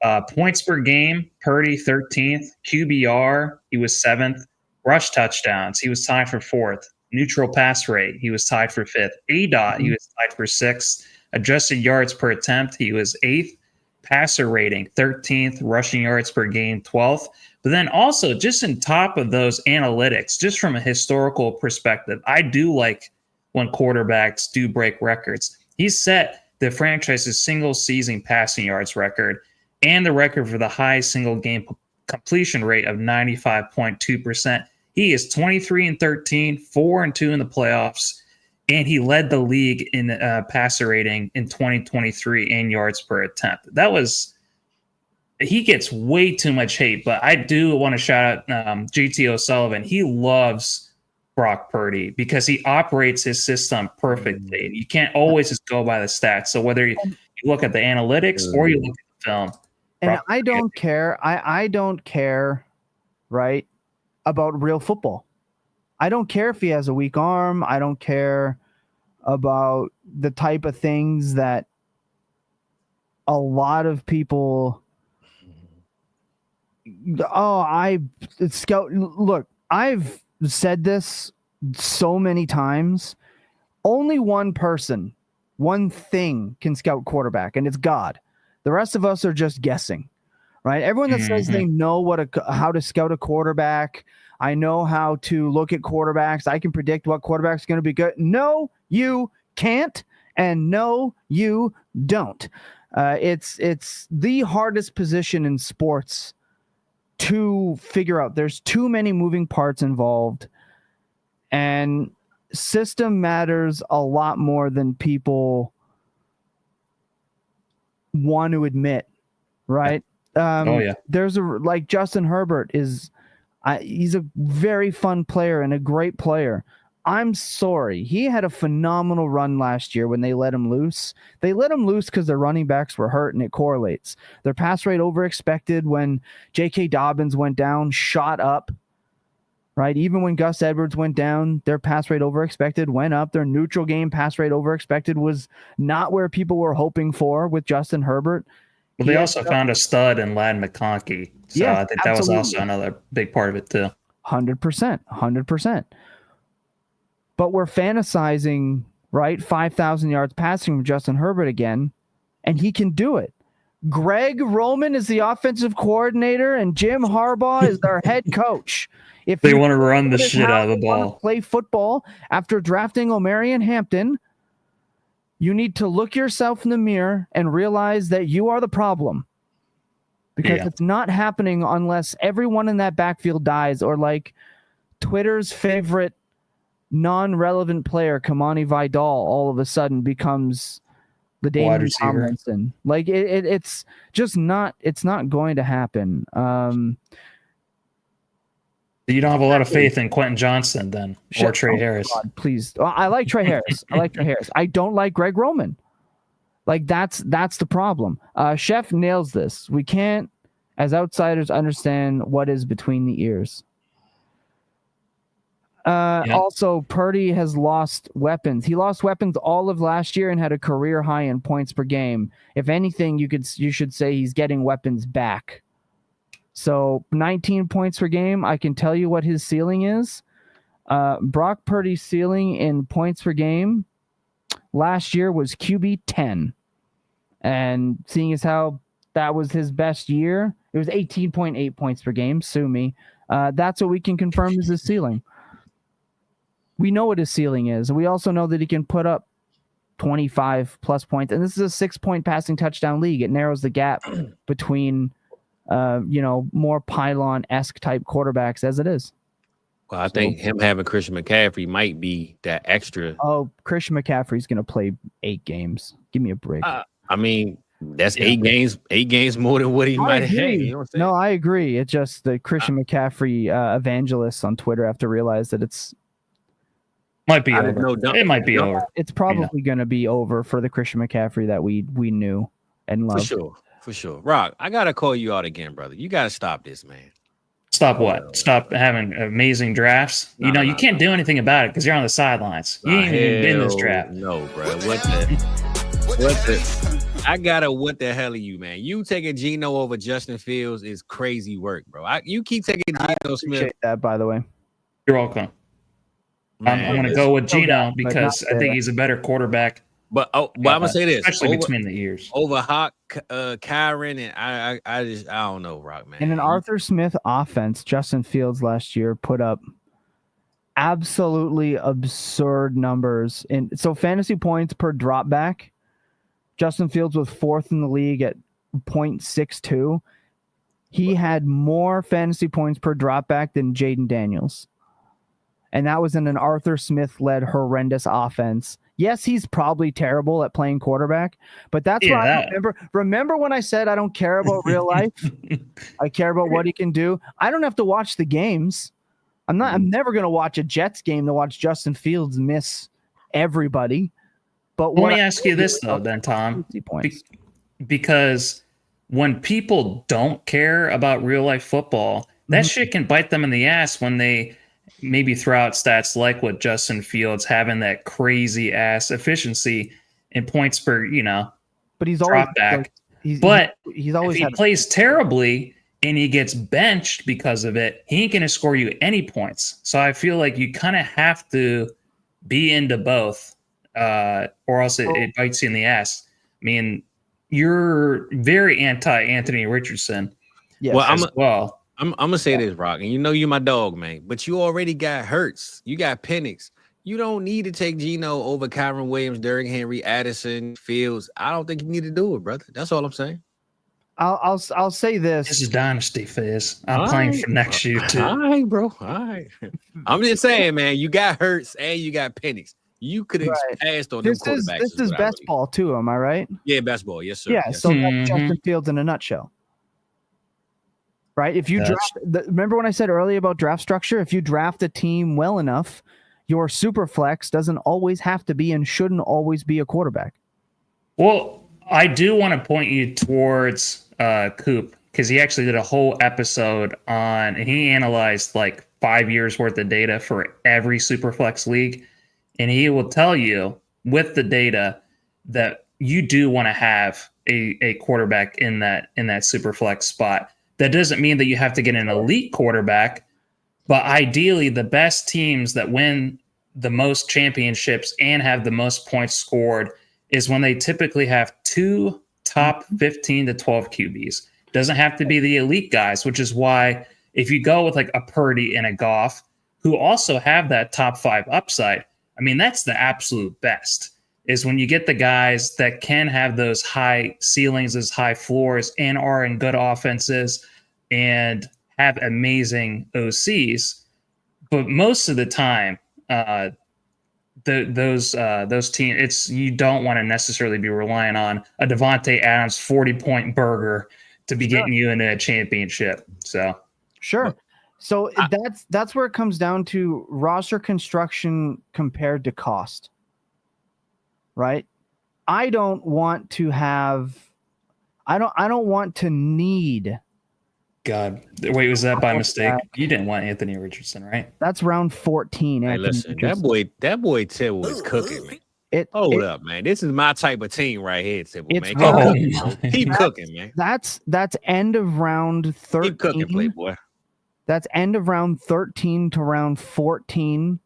S3: 2. Points per game, Purdy 13th. QBR, he was 7th. Rush touchdowns, he was tied for 4th. Neutral pass rate, he was tied for 5th. ADOT, he was tied for 6th. Adjusted yards per attempt, he was 8th. Passer rating, 13th. Rushing yards per game, 12th. But then also, just on top of those analytics, just from a historical perspective, I do like when quarterbacks do break records. He set the franchise's single season passing yards record and the record for the high single game completion rate of 95.2%. He is 23-13, 4-2 in the playoffs, and he led the league in passer rating in 2023 and yards per attempt. He gets way too much hate, but I do want to shout out GT O'Sullivan. He loves Brock Purdy because he operates his system perfectly. You can't always just go by the stats. So whether you look at the analytics or you look at the film.
S2: And I don't care. I don't care, right, about real football. I don't care if he has a weak arm. I don't care about the type of things that a lot of people. Look, I've said this so many times. Only one person, one thing can scout quarterback, and it's God. The rest of us are just guessing, right? Everyone that says they know how to scout a quarterback, I know how to look at quarterbacks, I can predict what quarterback's going to be good. No, you can't, And no, you don't. It's the hardest position in sports to figure out. There's too many moving parts involved, and system matters a lot more than people want to admit, right? There's like Justin Herbert he's a very fun player and a great player. I'm sorry. He had a phenomenal run last year when they let him loose. They let him loose because their running backs were hurt, and it correlates. Their pass rate over expected when J.K. Dobbins went down, shot up, right? Even when Gus Edwards went down, their pass rate over expected went up. Their neutral game pass rate over expected was not where people were hoping for with Justin Herbert.
S3: Well, they also found a stud in Ladd McConkey. So yeah, I think that was also another big part of it too.
S2: 100%. But we're fantasizing, right? 5,000 yards passing from Justin Herbert again, and he can do it. Greg Roman is the offensive coordinator, and Jim Harbaugh is their head coach. If
S3: they want to run the shit out of the ball,
S2: play football after drafting Omarion Hampton, you need to look yourself in the mirror and realize that you are the problem. Because it's not happening unless everyone in that backfield dies, or like Twitter's favorite non-relevant player, Kamani Vidal, all of a sudden becomes the Damian Tomlinson. Like it's just not. It's not going to happen.
S3: You don't have a lot of faith in Quentin Johnston then, or Trey Harris.
S2: God, please, I like Trey Harris. I don't like Greg Roman. Like that's the problem. Chef nails this. We can't, as outsiders, understand what is between the ears. Also, Purdy has lost weapons. He lost weapons all of last year and had a career high in points per game. If anything, you should say he's getting weapons back. So 19 points per game. I can tell you what his ceiling is. Brock Purdy's ceiling in points per game last year was QB 10. And seeing as how that was his best year, it was 18.8 points per game. Sue me. That's what we can confirm is his ceiling. We know what his ceiling is. We also know that he can put up 25 plus points. And this is a 6-point passing touchdown league. It narrows the gap between, more pylon-esque type quarterbacks as it is.
S1: Well, I think him having Christian McCaffrey might be that extra.
S2: Oh, Christian McCaffrey's going to play 8 games. Give me a break.
S1: I mean, that's 8 games. 8 games more than what he might have had. You know what I'm saying?
S2: No, I agree. It's just the Christian McCaffrey evangelists on Twitter have to realize that it's
S3: might be over. It might be over.
S2: It's probably going to be over for the Christian McCaffrey that we knew and loved.
S1: For sure. Rock, I got to call you out again, brother. You got to stop this, man.
S3: Stop what? Stop having amazing drafts? You can't do anything about it because you're on the sidelines. You ain't even been in this draft.
S1: No, bro. What the hell are you, man? You taking Geno over Justin Fields is crazy work, bro. You keep taking Geno Smith.
S2: Appreciate that, by the way.
S3: You're welcome. Man, I'm going to go with Geno because I think he's a better quarterback.
S1: But I'm gonna say this,
S3: especially between the ears,
S1: over Hawk, Kyron, and I don't know, Rock, man.
S2: In an Arthur Smith offense, Justin Fields last year put up absolutely absurd numbers. So fantasy points per drop back, Justin Fields was 4th in the league at 0.62. He had more fantasy points per drop back than Jaden Daniels. And that was in an Arthur Smith-led horrendous offense. Yes, he's probably terrible at playing quarterback, but that's why I remember. Remember when I said I don't care about real life? I care about what he can do. I don't have to watch the games. I'm never going to watch a Jets game to watch Justin Fields miss everybody. But
S3: let me ask you this though, then, Tom, because when people don't care about real life football, that shit can bite them in the ass when they maybe throw out stats like what Justin Fields having that crazy ass efficiency in points per,
S2: but he's always
S3: back.
S2: Like, he's always
S3: if he plays terribly and he gets benched because of it, he ain't gonna score you any points. So I feel like you kind of have to be into both, or else it bites you in the ass. I mean, you're very anti Anthony Richardson.
S2: Yeah.
S1: I'm gonna say this, Rock, and you're my dog, man. But you already got Hurts, you got Penix, You don't need to take Geno over Kyron Williams, Derrick Henry, Addison, Fields. I don't think you need to do it, brother. That's all I'm saying.
S2: I'll say this.
S3: This is Dynasty, Fizz. I'm playing for next year too.
S1: All right, bro. All right. I'm just saying, man. You got Hurts and you got Penix. You could have passed on them quarterbacks.
S2: This is best ball too. Am I right?
S1: Yeah, best ball. Yes, sir.
S2: Yeah.
S1: Yes,
S2: So
S1: sir.
S2: that's Justin Fields in a nutshell. Right. If you remember when I said earlier about draft structure, if you draft a team well enough, your super flex doesn't always have to be and shouldn't always be a quarterback.
S3: Well, I do want to point you towards Coop, because he actually did a whole episode on, and he analyzed like 5 years worth of data for every Superflex league. And he will tell you with the data that you do want to have a quarterback in that Superflex spot. That doesn't mean that you have to get an elite quarterback, but ideally the best teams that win the most championships and have the most points scored is when they typically have 2 top 15 to 12 QBs. Doesn't have to be the elite guys, which is why if you go with like a Purdy and a Goff, who also have that top 5 upside, I mean, that's the absolute best, is when you get the guys that can have those high ceilings, those high floors, and are in good offenses and have amazing OCs. But most of the time, those teams, you don't want to necessarily be relying on a Devontae Adams 40-point burger to be getting you into a championship. So
S2: So that's where it comes down to roster construction compared to cost, right? I don't want to need.
S3: God, wait, was that by mistake? You didn't want Anthony Richardson, right?
S2: That's round 14.
S1: Hey, listen, that boy Tibble is cooking, man. Hold up, man. This is my type of team right here, Tibble, man. Keep cooking, man.
S2: That's end of round 13.
S1: Keep cooking, Playboy.
S2: That's end of round 13 to round 14.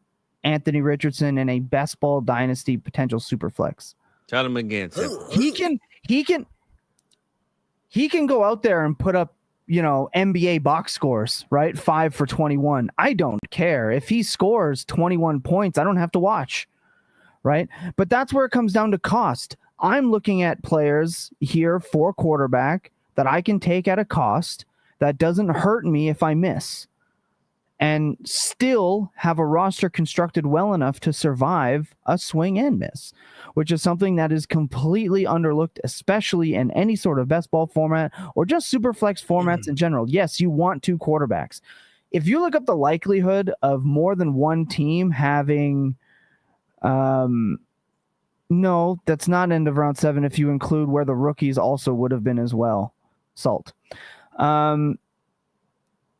S2: Anthony Richardson in a best ball dynasty potential super flex.
S1: Tell him again, Tibble.
S2: He can go out there and put up, NBA box scores, right? 5 for 21. I don't care. If he scores 21 points, I don't have to watch, right? But that's where it comes down to cost. I'm looking at players here for quarterback that I can take at a cost that doesn't hurt me if I miss, and still have a roster constructed well enough to survive a swing and miss, which is something that is completely underlooked, especially in any sort of best ball format or just super flex formats in general. Yes, you want 2 quarterbacks. If you look up the likelihood of more than one team having, no, that's not end of round 7 if you include where the rookies also would have been as well. Salt.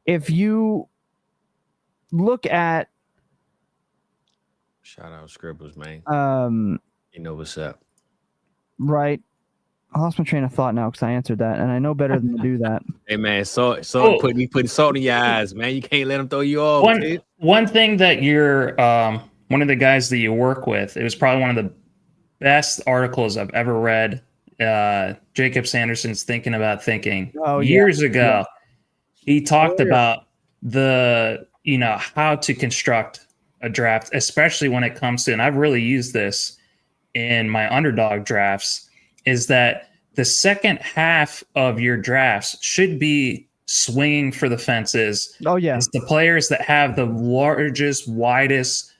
S2: If you look at,
S1: shout out Scribbles, man. You know what's up,
S2: right? I lost my train of thought now because I answered that, and I know better than to do that.
S1: Hey man, putting salt in your eyes, man. You can't let them throw you off.
S3: One thing that you're one of the guys that you work with, it was probably one of the best articles I've ever read. Jacob Sanderson's Thinking About Thinking years ago. He talked about how to construct a draft, especially when it comes to, and I've really used this in my underdog drafts, is that the second half of your drafts should be swinging for the fences.
S2: Oh yeah.
S3: It's the players that have the largest, widest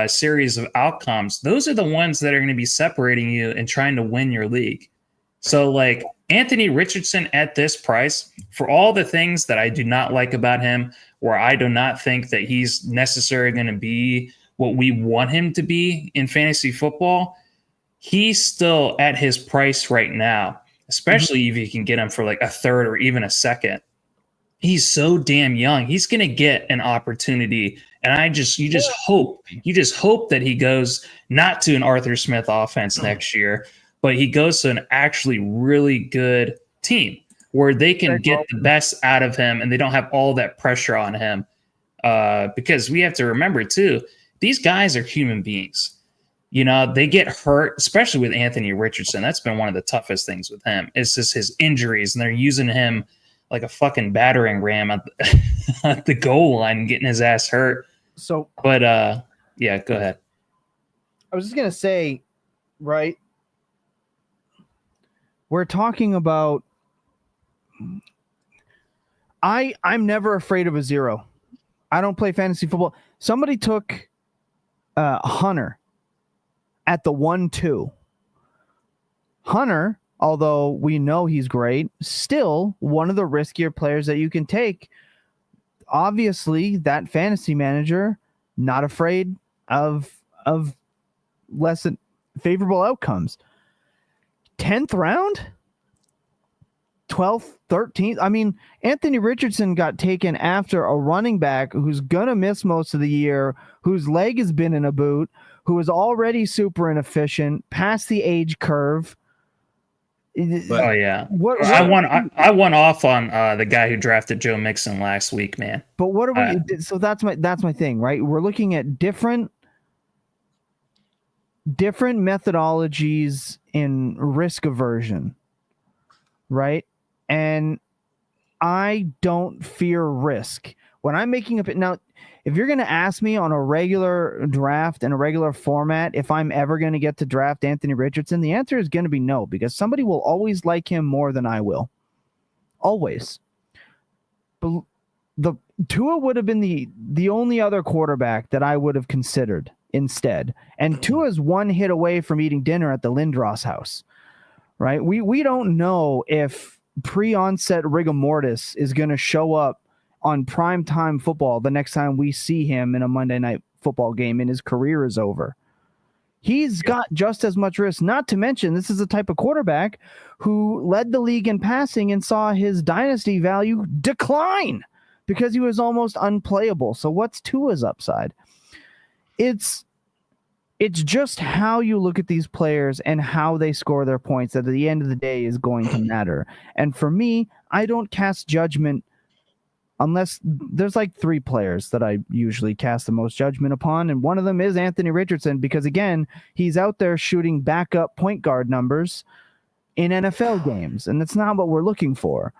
S3: series of outcomes. Those are the ones that are going to be separating you and trying to win your league. So like Anthony Richardson at this price, for all the things that I do not like about him, where I do not think that he's necessarily going to be what we want him to be in fantasy football, he's still at his price right now, especially if you can get him for like a third or even a second. He's so damn young. He's going to get an opportunity. And you just hope that he goes not to an Arthur Smith offense next year, but he goes to an actually really good team where they can get the best out of him and they don't have all that pressure on him. Because we have to remember too, these guys are human beings. They get hurt, especially with Anthony Richardson. That's been one of the toughest things with him. It's just his injuries, and they're using him like a fucking battering ram at the goal line and getting his ass hurt.
S2: So,
S3: but yeah, go ahead.
S2: I was just gonna say, right? We're talking about. I'm never afraid of a 0. I don't play fantasy football. Somebody took Hunter at the 1-2. Hunter, although we know he's great, still one of the riskier players that you can take. Obviously, that fantasy manager not afraid of less than favorable outcomes. 10th round, 12th, 13th. I mean, Anthony Richardson got taken after a running back who's gonna miss most of the year, whose leg has been in a boot, who is already super inefficient, past the age curve.
S3: But, I won off on the guy who drafted Joe Mixon last week, man.
S2: But what are we? So that's my thing, right? We're looking at different methodologies in risk aversion, right? And I don't fear risk when I'm making up. Now, if you're going to ask me on a regular draft and a regular format, if I'm ever going to get to draft Anthony Richardson, the answer is going to be no, because somebody will always like him more than I will. Always. But the Tua would have been the only other quarterback that I would have considered instead. And Tua's one hit away from eating dinner at the Lindros house, right? We don't know if pre-onset rigor mortis is going to show up on primetime football the next time we see him in a Monday night football game and his career is over. He's got just as much risk, not to mention this is the type of quarterback who led the league in passing and saw his dynasty value decline because he was almost unplayable. So what's Tua's upside? It's just how you look at these players and how they score their points that at the end of the day is going to matter. And for me, I don't cast judgment unless there's like 3 players that I usually cast the most judgment upon. And one of them is Anthony Richardson, because again, he's out there shooting backup point guard numbers in NFL games. And that's not what we're looking for.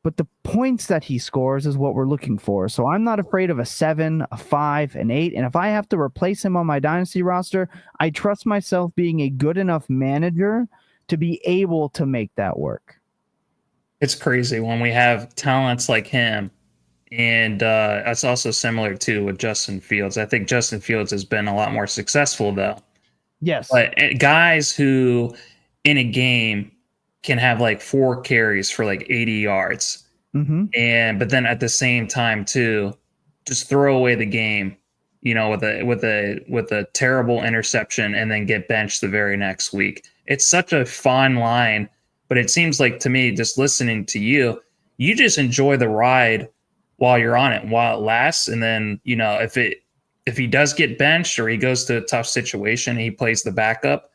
S2: But the points that he scores is what we're looking for. So I'm not afraid of a 7, a 5, an 8. And if I have to replace him on my dynasty roster, I trust myself being a good enough manager to be able to make that work.
S3: It's crazy when we have talents like him. And that's also similar too with Justin Fields. I think Justin Fields has been a lot more successful though.
S2: Yes.
S3: But guys who in a game can have like 4 carries for like 80 yards. Mm-hmm. But then at the same time too, just throw away the game, you know, with a terrible interception and then get benched the very next week. It's such a fine line, but it seems like to me, just listening to you just enjoy the ride while you're on it, while it lasts. And then, you know, if he does get benched or he goes to a tough situation and he plays the backup,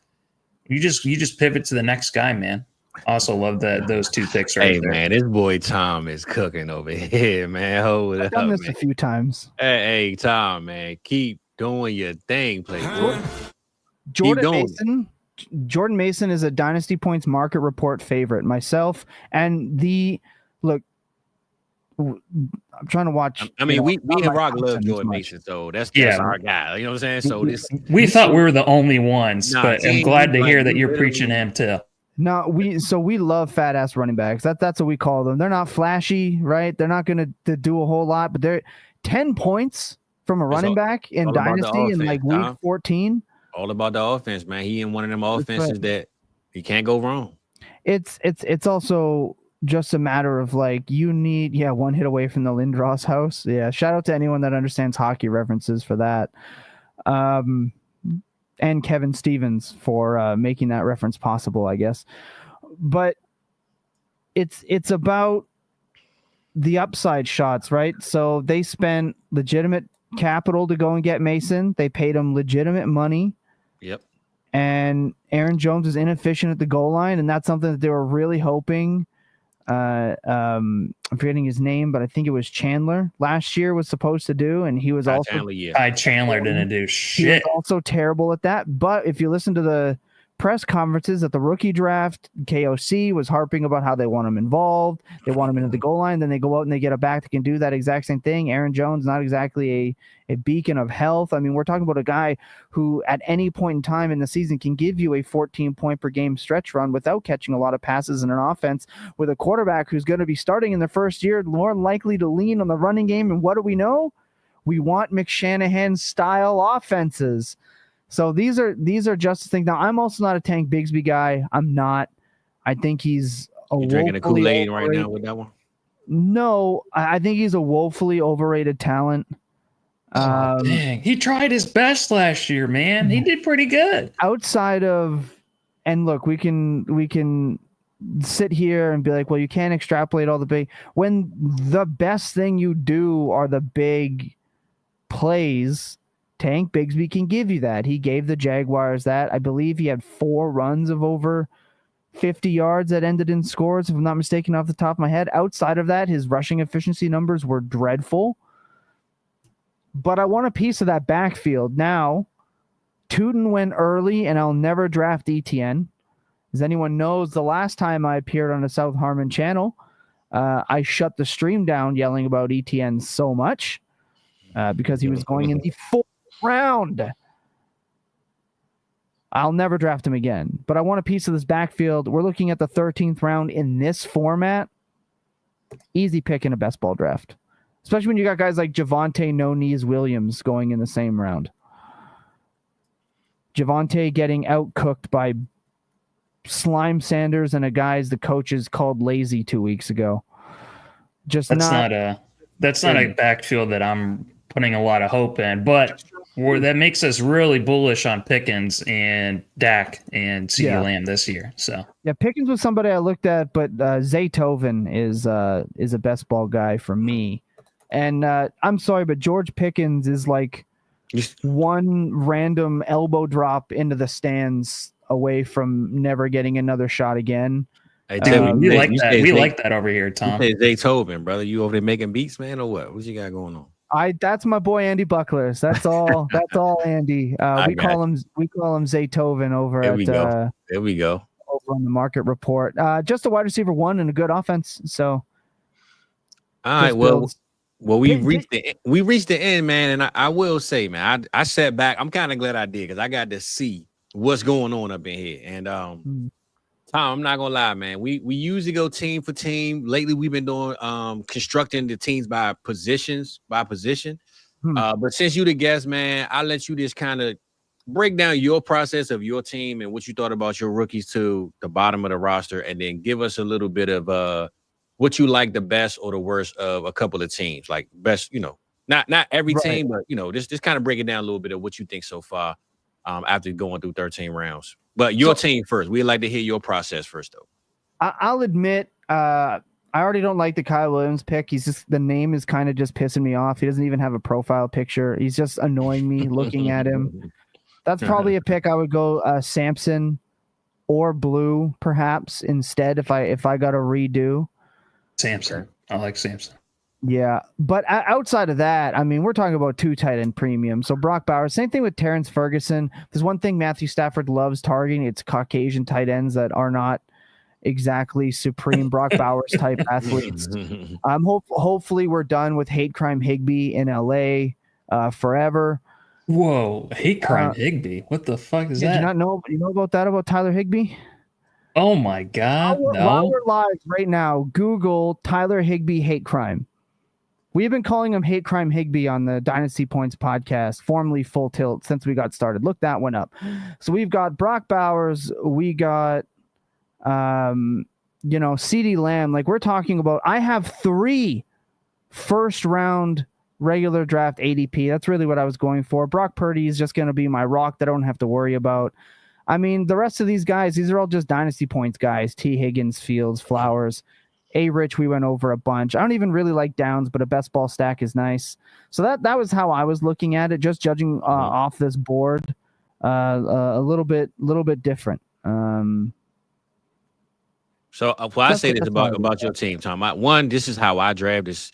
S3: you just pivot to the next guy, man. I also love those 2 picks right there.
S1: Hey, man, this boy Tom is cooking over here, man. Hold it up,
S2: I've done this
S1: man.
S2: a few times.
S1: Hey, Tom, man, keep doing your thing, Playboy.
S2: Jordan Mason is a Dynasty Points market report favorite. Myself and look, I'm trying to watch.
S1: I mean, we and Rock love Jordan Mason, so that's our guy. You know what I'm saying? So
S3: we thought we were the only ones, but I'm glad to hear that you're preaching him too.
S2: No, we love fat ass running backs. That's what we call them. They're not flashy, right? They're not going to do a whole lot, but they're 10 points from a running back in Dynasty in like week 14.
S1: All about the offense, man. He in one of them offenses that he can't go wrong.
S2: It's also just a matter of like you need one hit away from the Lindros house. Yeah, shout out to anyone that understands hockey references for that. And Kevin Stevens for making that reference possible, I guess. But it's about the upside shots, right? So they spent legitimate capital to go and get Mason. They paid him legitimate money.
S1: Yep.
S2: And Aaron Jones is inefficient at the goal line, and that's something that they were really hoping. I'm forgetting his name, but I think it was Chandler last year was supposed to do, and he was
S3: Chandler didn't do shit.
S2: He was also terrible at that. But if you listen to the press conferences at the rookie draft. KOC was harping about how they want him involved. They want him into the goal line. Then they go out and they get a back that can do that exact same thing. Aaron Jones, not exactly a beacon of health. I mean, we're talking about a guy who at any point in time in the season can give you a 14-point per game stretch run without catching a lot of passes in an offense, with a quarterback who's going to be starting in the first year, more likely to lean on the running game. And what do we know? We want McShanahan style offenses. So these are just the things. Now, I'm also not a Tank Bigsby guy. I'm not. I think he's
S1: you drinking a Kool-Aid right now with that one?
S2: No, I think he's a woefully overrated talent.
S3: Dang. He tried his best last year, man. He did pretty good.
S2: Outside of, and look, we can sit here and be like, well, you can't extrapolate all the big, when the best thing you do are the big plays. Tank Bigsby can give you that. He gave the Jaguars that. I believe he had 4 runs of over 50 yards that ended in scores, if I'm not mistaken, off the top of my head. Outside of that, his rushing efficiency numbers were dreadful. But I want a piece of that backfield. Now, Tootin went early, and I'll never draft ETN. As anyone knows, the last time I appeared on the South Harmon channel, I shut the stream down yelling about ETN so much because he was going in the 4th round. I'll never draft him again, but I want a piece of this backfield. We're looking at the 13th round in this format. Easy pick in a best ball draft, especially when you got guys like Javonte No Knees Williams going in the same round. Javonte getting outcooked by Slime Sanders and a guys the coaches called lazy 2 weeks ago. That's not a backfield that I'm putting a lot of hope in, but that makes us really bullish on Pickens and Dak and CeeDee Lamb this year. So yeah, Pickens was somebody I looked at, but Zaytoven is a best ball guy for me. And I'm sorry, but George Pickens is like one random elbow drop into the stands away from never getting another shot again.
S3: Hey, we like that over here, Tom.
S1: Zaytoven, brother. You over there making beats, man, or what? What you got going on?
S2: That's my boy Andy Bucklers. That's all. That's all, Andy. We call him Zaytoven over
S1: there
S2: at.
S1: There we go.
S2: Over on the Market Report. Just a wide receiver 1 and a good offense. So.
S1: All right. Well, we reached the end, man, and I will say, man, I sat back. I'm kind of glad I did because I got to see what's going on up in here. And Tom, I'm not gonna lie, man. We usually go team for team. Lately, we've been doing constructing the teams by position. But since you the guest, man, I'll let you just kind of break down your process of your team and what you thought about your rookies to the bottom of the roster, and then give us a little bit of what you like the best or the worst of a couple of teams. Like best, not every team, but just kind of break it down a little bit of what you think so far after going through 13 rounds. But your team first. We'd like to hear your process first, though.
S2: I'll admit, I already don't like the Kyle Williams pick. The name is kind of just pissing me off. He doesn't even have a profile picture. He's just annoying me looking at him. That's probably a pick I would go Samson or Blue, perhaps, instead if I got a redo.
S3: Samson. I like Samson.
S2: Yeah, but outside of that, I mean, we're talking about 2 tight end premium. So Brock Bowers, same thing with Terrence Ferguson. There's one thing Matthew Stafford loves targeting. It's Caucasian tight ends that are not exactly supreme Brock Bowers type athletes. Hopefully we're done with hate crime Higbee in LA forever.
S3: Whoa, hate crime Higbee. What the fuck is that?
S2: Did you not know? You know about that, about Tyler Higbee?
S3: Oh my God, no.
S2: While we're live right now, Google Tyler Higbee hate crime. We've been calling him Hate Crime Higbee on the Dynasty Points podcast, formerly Full Tilt, since we got started. Look that one up. So we've got Brock Bowers. We got, CeeDee Lamb. Like we're talking about, I have 3 first-round regular draft ADP. That's really what I was going for. Brock Purdy is just going to be my rock that I don't have to worry about. I mean, the rest of these guys, these are all just Dynasty Points guys. T. Higgins, Fields, Flowers. A-Rich, we went over a bunch. I don't even really like Downs, but a best ball stack is nice. So that was how I was looking at it, just judging off this board a little bit different.
S1: So I say this about your team, Tom. This is how I draft. This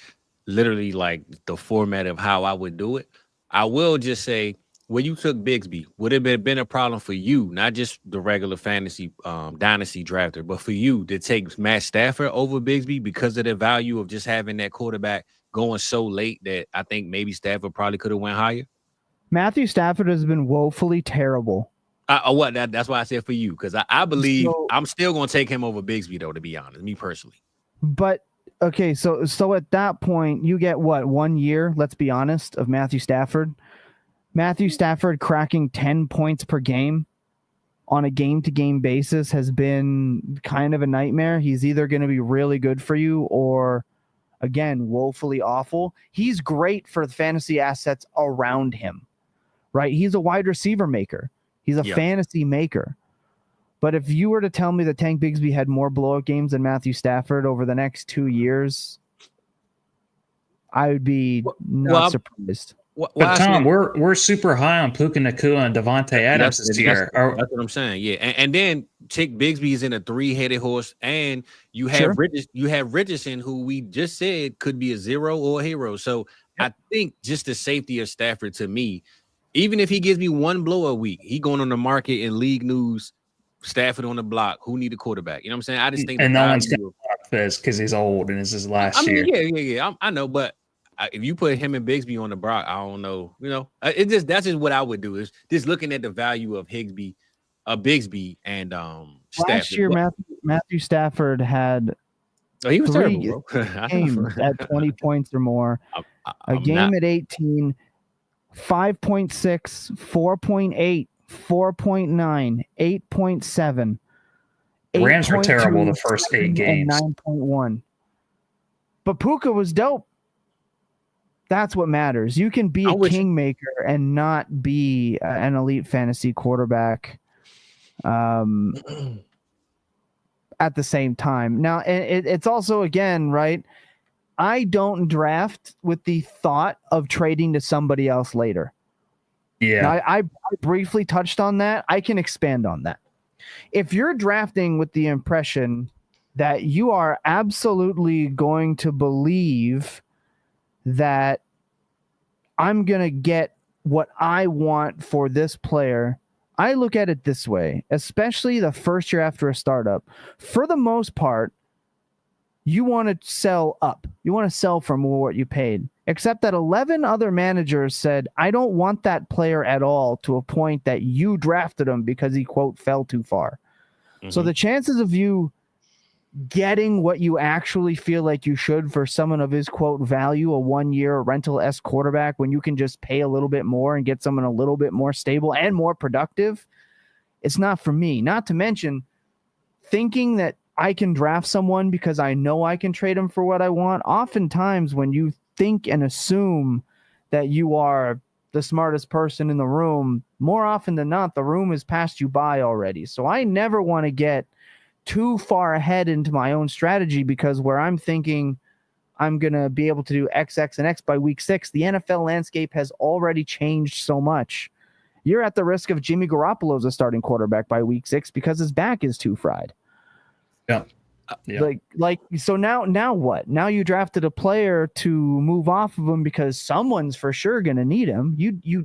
S1: literally like the format of how I would do it. I will just say when you took Bigsby, would it have been a problem for you, not just the regular fantasy dynasty drafter, but for you to take Matt Stafford over Bigsby because of the value of just having that quarterback going so late that I think maybe Stafford probably could have went higher?
S2: Matthew Stafford has been woefully terrible.
S1: That's why I said for you, because I believe I'm still going to take him over Bigsby, though, to be honest, me personally.
S2: But okay, so at that point, you get what, 1 year, let's be honest, of Matthew Stafford. Matthew Stafford cracking 10 points per game on a game-to-game basis has been kind of a nightmare. He's either going to be really good for you or, again, woefully awful. He's great for the fantasy assets around him, right? He's a wide receiver maker. He's a fantasy maker. But if you were to tell me that Tank Bigsby had more blowout games than Matthew Stafford over the next 2 years, I would be not surprised.
S3: But Tom, we're super high on Puka Nacua and Devontae Adams this year.
S1: That's what I'm saying. Yeah, and then Tick Bigsby is in a 3-headed horse, and you have Richardson, who we just said could be a 0 or a hero. So I think just the safety of Stafford, to me, even if he gives me one blowout week, he going on the market in league news. Stafford on the block. Who need a quarterback? You know what I'm saying? I just think,
S3: and no one's going to block this because he's old and it's his last year.
S1: Yeah. I know, but if you put him and Bigsby on the block, I don't know. You know, that's just what I would do. Is just looking at the value of Bigsby and Stafford.
S2: Last year, Matthew Stafford had
S1: he was terrible, bro.
S2: games at 20 points or more. A game at 18, 5.6, 4.8, 4.9, 8.7.
S3: Rams were terrible the first 8 games.
S2: 9.1. But Puka was dope. That's what matters. You can be a kingmaker and not be an elite fantasy quarterback at the same time. Now, it's also, again, right, I don't draft with the thought of trading to somebody else later.
S3: Yeah.
S2: Now, I briefly touched on that. I can expand on that. If you're drafting with the impression that you are absolutely going to believe that I'm going to get what I want for this player, I look at it this way, especially the first year after a startup. For the most part, you want to sell up. You want to sell for more what you paid. Except that 11 other managers said, I don't want that player at all, to a point that you drafted him because he, quote, fell too far. Mm-hmm. So the chances of you getting what you actually feel like you should for someone of his, quote, value, a 1-year rental-esque quarterback, when you can just pay a little bit more and get someone a little bit more stable and more productive, it's not for me. Not to mention thinking that I can draft someone because I know I can trade him for what I want. Oftentimes when you think and assume that you are the smartest person in the room, more often than not, the room has passed you by already. So I never want to get too far ahead into my own strategy, because where I'm thinking I'm going to be able to do X, X, and X by week 6, the NFL landscape has already changed so much. You're at the risk of Jimmy Garoppolo as a starting quarterback by week 6 because his back is too fried.
S3: Yeah.
S2: So now what? Now you drafted a player to move off of him because someone's for sure going to need him.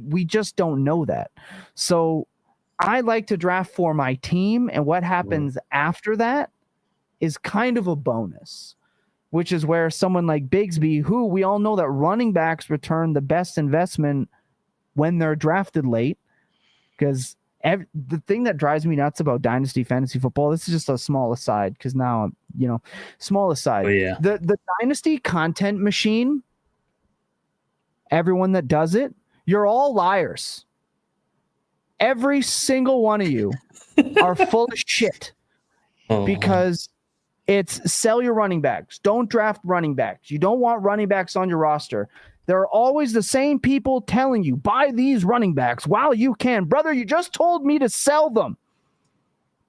S2: We just don't know that. So I like to draft for my team, and what happens after that is kind of a bonus, which is where someone like Bigsby, who we all know that running backs return the best investment when they're drafted late, because the thing that drives me nuts about Dynasty fantasy football, this is just a small aside, because now, small aside.
S3: Oh, yeah.
S2: The Dynasty content machine, everyone that does it, you're all liars. Every single one of you are full of shit because it's sell your running backs. Don't draft running backs. You don't want running backs on your roster. There are always the same people telling you, buy these running backs while you can. Brother, you just told me to sell them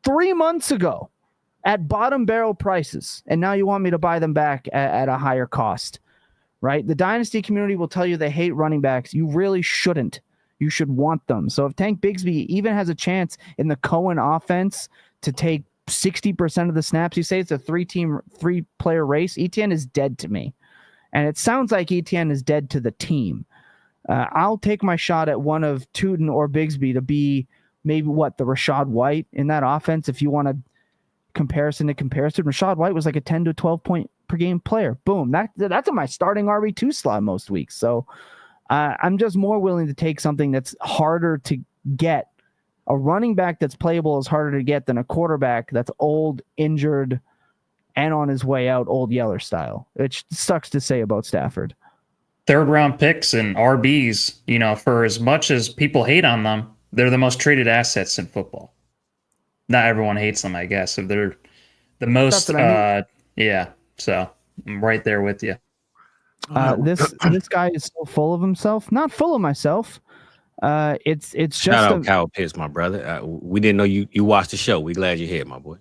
S2: 3 months ago at bottom barrel prices, and now you want me to buy them back at a higher cost, right? The Dynasty community will tell you they hate running backs. You really shouldn't. You should want them. So if Tank Bigsby even has a chance in the Cohen offense to take 60% of the snaps, you say it's a 3-player race, ETN is dead to me. And it sounds like ETN is dead to the team. I'll take my shot at one of Tootin or Bigsby to be maybe the Rachaad White in that offense. If you want to comparison, Rachaad White was like a 10 to 12 point per game player. Boom. That's in my starting RB2 slot most weeks. So I'm just more willing to take something that's harder to get. A running back that's playable is harder to get than a quarterback that's old, injured, and on his way out, old Yeller style. It sucks to say about Stafford.
S3: Third round picks and RBs, for as much as people hate on them, they're the most traded assets in football. Not everyone hates them, I guess. If they're the most, yeah. So I'm right there with you.
S2: This guy is so full of himself. Not full of myself. It's just
S1: shout out Kyle Pitts, my brother. We didn't know you watched the show. We glad you're here, my boy.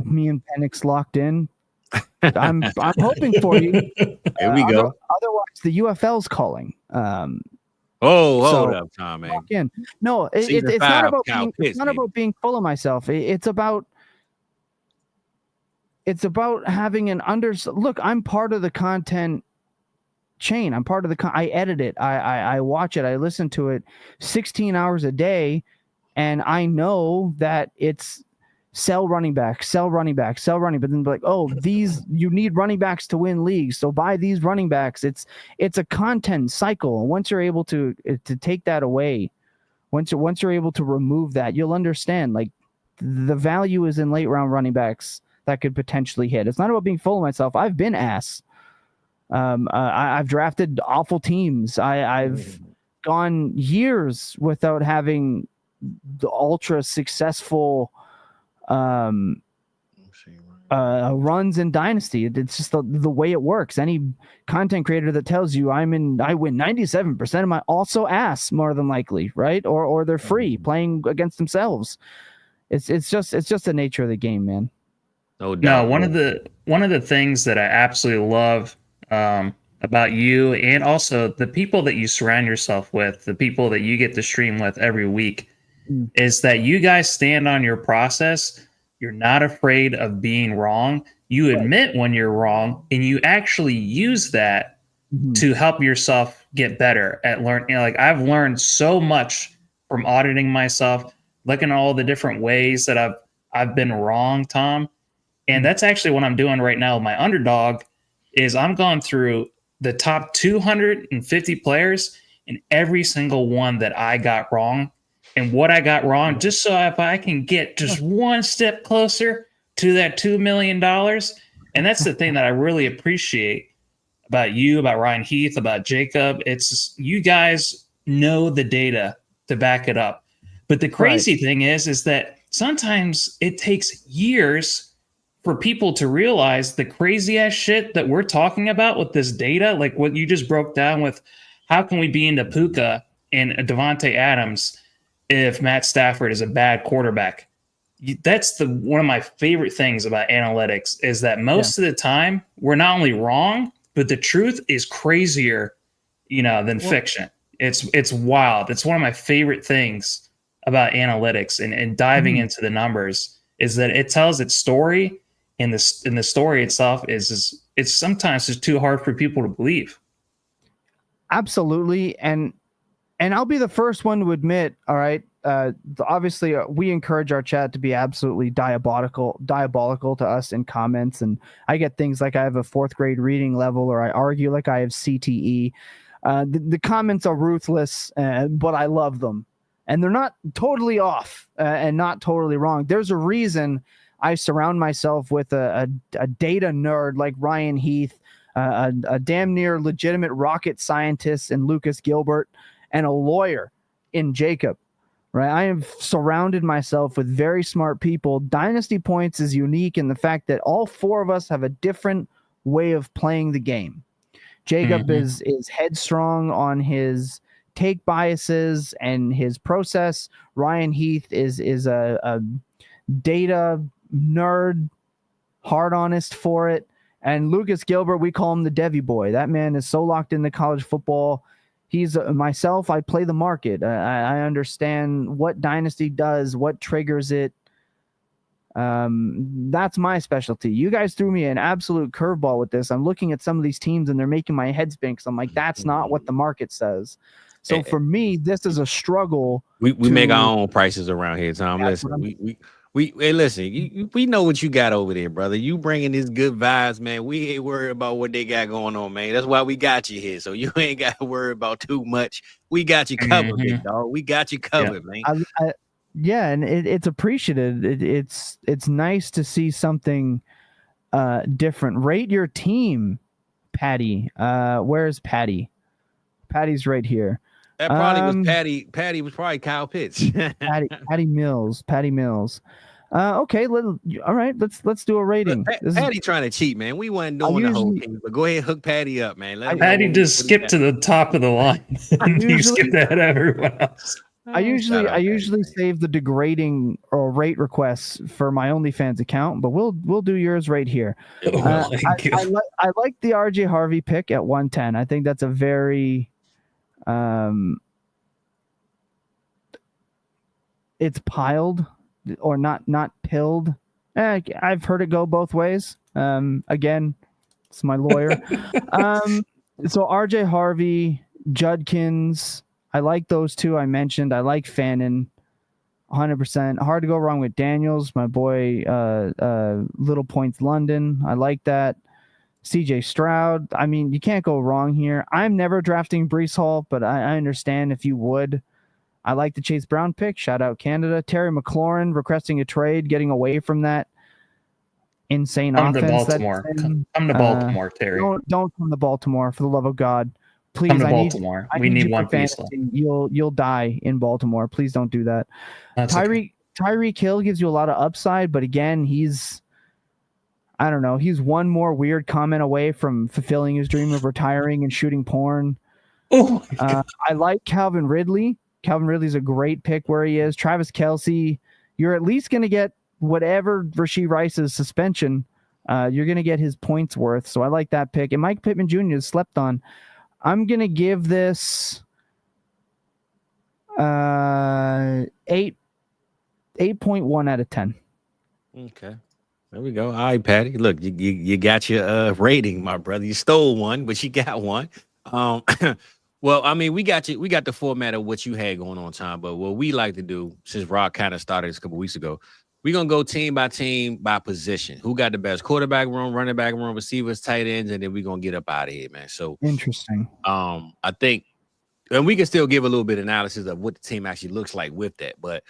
S2: Me and Penix locked in. I'm hoping for you.
S1: Here we go.
S2: Otherwise, the UFL's calling.
S1: Hold up, Tom, man.
S2: In. No, it's not about being. It's not about being full of myself. It's about having an look. I'm part of the content chain. I'm part of I edit it. I watch it. I listen to it 16 hours a day, and I know that it's sell running back. But then like, you need running backs to win leagues, so buy these running backs. It's a content cycle. Once you're able to take that away, once you're able to remove that, you'll understand like the value is in late round running backs that could potentially hit. It's not about being full of myself. I've been ass. I've drafted awful teams. I've gone years without having the ultra successful runs in Dynasty. It's just the way it works. Any content creator that tells you I win 97% of my also ass more than likely, right? Or they're free playing against themselves. It's just the nature of the game, man.
S3: No doubt. One of the things that I absolutely love about you, and also the people that you surround yourself with, the people that you get to stream with every week, is that you guys stand on your process. You're not afraid of being wrong. You admit when you're wrong, and you actually use that to help yourself get better at learning. Like I've learned so much from auditing myself, looking at all the different ways that I've been wrong, Tom. And that's actually what I'm doing right now with my underdog. Is I'm going through the top 250 players and every single one that I got wrong and what I got wrong, just so if I can get just one step closer to that $2 million. And that's the thing that I really appreciate about you, about Ryan Heath, about Jacob. It's you guys know the data to back it up. But the crazy thing is that sometimes it takes years for people to realize the crazy ass shit that we're talking about with this data, like what you just broke down with how can we be into Puka and Devontae Adams if Matt Stafford is a bad quarterback. That's one of my favorite things about analytics is that most of the time we're not only wrong, but the truth is crazier, than fiction. It's wild. It's one of my favorite things about analytics and diving into the numbers is that it tells its story. And the story itself is it's sometimes just too hard for people to believe.
S2: Absolutely, and I'll be the first one to admit. All right, obviously, we encourage our chat to be absolutely diabolical to us in comments, and I get things like I have a 4th grade reading level, or I argue like I have CTE. The comments are ruthless, but I love them, and they're not totally off and not totally wrong. There's a reason I surround myself with a data nerd like Ryan Heath, a damn near legitimate rocket scientist in Lucas Gilbert, and a lawyer in Jacob. Right? I have surrounded myself with very smart people. Dynasty Points is unique in the fact that all 4 of us have a different way of playing the game. Jacob is headstrong on his take biases and his process. Ryan Heath is a data nerd, hard honest for it. And Lucas Gilbert, we call him the Devy boy. That man is so locked into college football. He's myself. I play the market. I understand what Dynasty does, what triggers it. That's my specialty. You guys threw me an absolute curveball with this. I'm looking at some of these teams and they're making my head spin because I'm like, that's not what the market says. So for me, this is a struggle.
S1: We make our own prices around here, Tom. Listen, listen. We know what you got over there, brother. You bringing this good vibes, man. We ain't worried about what they got going on, man. That's why we got you here. So you ain't got to worry about too much. We got you covered, big dog. We got you covered, man.
S2: Yeah, and it's appreciated. It's nice to see something different. Rate your team, Patty. Where's Patty? Patty's right here.
S1: That probably was Patty. Patty was probably Kyle Pitts.
S2: Patty Mills. Okay, all right. Let's do a rating.
S1: Patty trying to cheat, man. We wasn't doing the whole thing, but go ahead, hook Patty up, man.
S3: Patty just skipped to the top of the line. You skipped ahead of everyone else.
S2: I usually save the degrading or rate requests for my OnlyFans account, but we'll do yours right here. I like the RJ Harvey pick at 110. I think that's a very it's piled or not pilled. I've heard it go both ways. Again, it's my lawyer. So RJ Harvey, Judkins. I like those two I mentioned. I like Fannin, 100%. Hard to go wrong with Daniels, my boy, Little Points London. I like that. CJ Stroud. I mean, you can't go wrong here. I'm never drafting Breece Hall, but I understand if you would. I like the Chase Brown pick. Shout out Canada. Terry McLaurin requesting a trade, getting away from that insane offense.
S3: Come to Baltimore, Terry.
S2: Don't come to Baltimore, for the love of God. Please,
S3: come to Baltimore. We need one piece.
S2: You'll die in Baltimore. Please don't do that. Tyreek Hill gives you a lot of upside, but again, he's one more weird comment away from fulfilling his dream of retiring and shooting porn. I like Calvin Ridley. Calvin Ridley's a great pick where he is. Travis Kelce, you're at least going to get whatever Rashee Rice's suspension. You're going to get his points worth. So I like that pick. And Mike Pittman Jr. is slept on. I'm going to give this 8.1 out of 10.
S1: Okay. There we go. All right, Patty. Look, you got your rating, my brother. You stole one, but you got one. Well, I mean, we got the format of what you had going on, Tom. But what we like to do, since Rock kind of started this a couple weeks ago, we're going to go team by team by position. Who got the best quarterback room, running back room, receivers, tight ends, and then we're going to get up out of here, man. So
S2: interesting.
S1: I think, and we can still give a little bit of analysis of what the team actually looks like with that. But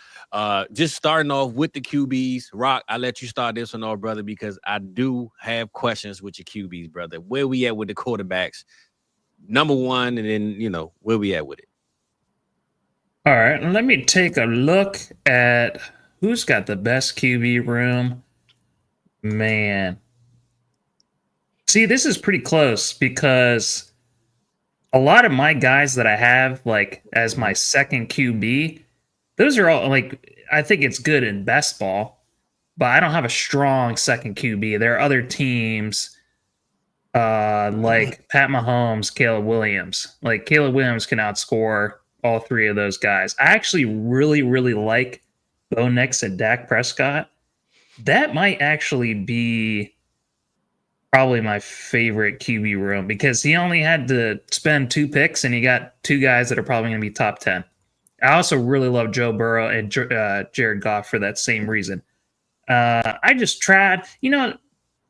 S1: just starting off with the QBs, Rock, I let you start this one off, brother, because I do have questions with your QBs, brother. Where we at with the quarterbacks? Number one, and then, where we at with it?
S3: All right, let me take a look at who's got the best QB room. Man. See, this is pretty close because a lot of my guys that I have, like, as my second QB, those are all, like, I think it's good in best ball, but I don't have a strong second QB. There are other teams like Pat Mahomes, Caleb Williams. Like, Caleb Williams can outscore all three of those guys. I actually really, really like Bo Nix and Dak Prescott. That might actually be probably my favorite QB room because he only had to spend 2 picks and he got 2 guys that are probably going to be top 10. I also really love Joe Burrow and Jared Goff for that same reason. I just tried,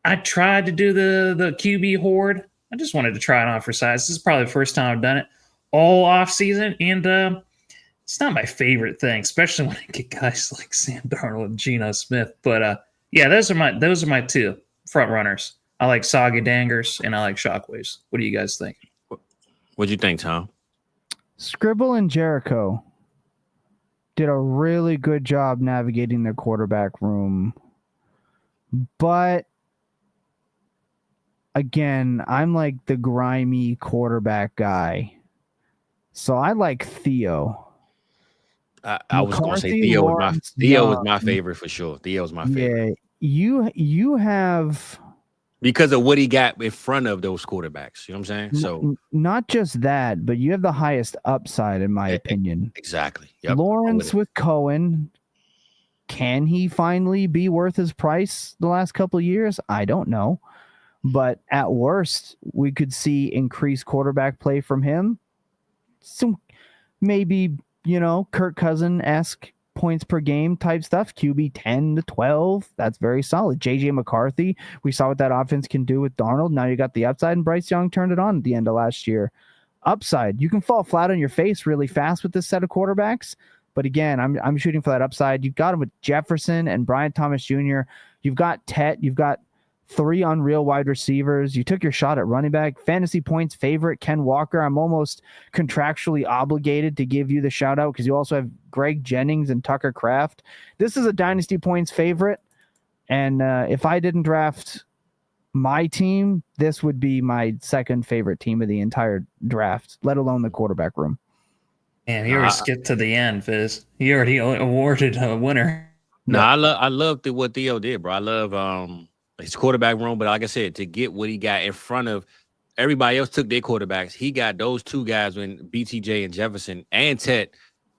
S3: I tried to do the QB horde. I just wanted to try it on for size. This is probably the first time I've done it all off season, and it's not my favorite thing, especially when I get guys like Sam Darnold and Geno Smith. But yeah, those are my 2 front runners. I like Saga Dangers and I like Shockwaves. What do you guys think?
S1: What'd you think, Tom?
S2: Scribble and Jericho did a really good job navigating their quarterback room, but again, I'm like the grimy quarterback guy. So I like Theo.
S1: I was going to say Theo was my favorite for sure. Theo was my favorite.
S2: Yeah, you have...
S1: Because of what he got in front of those quarterbacks. You know what I'm saying? So
S2: not just that, but you have the highest upside, in my opinion.
S1: Exactly. Yep.
S2: Lawrence with Cohen. Can he finally be worth his price the last couple of years? I don't know. But at worst, we could see increased quarterback play from him. Some maybe, Kirk Cousin-esque points per game type stuff. QB 10 to 12. That's very solid. JJ McCarthy, we saw what that offense can do with Darnold. Now you got the upside, and Bryce Young turned it on at the end of last year. Upside, you can fall flat on your face really fast with this set of quarterbacks. But again, I'm shooting for that upside. You've got him with Jefferson and Brian Thomas Jr. You've got Tet. You've got 3 unreal wide receivers. You took your shot at running back. Fantasy points favorite, Ken Walker. I'm almost contractually obligated to give you the shout out because you also have Greg Jennings and Tucker Kraft. This is a Dynasty points favorite. And if I didn't draft my team, this would be my second favorite team of the entire draft, let alone the quarterback room.
S3: Man, he already skipped to the end, Fizz. He already awarded a winner.
S1: No, I love what Theo did, bro. I love his quarterback room, but like I said, to get what he got in front of everybody else took their quarterbacks. He got those 2 guys when BTJ and Jefferson and Tet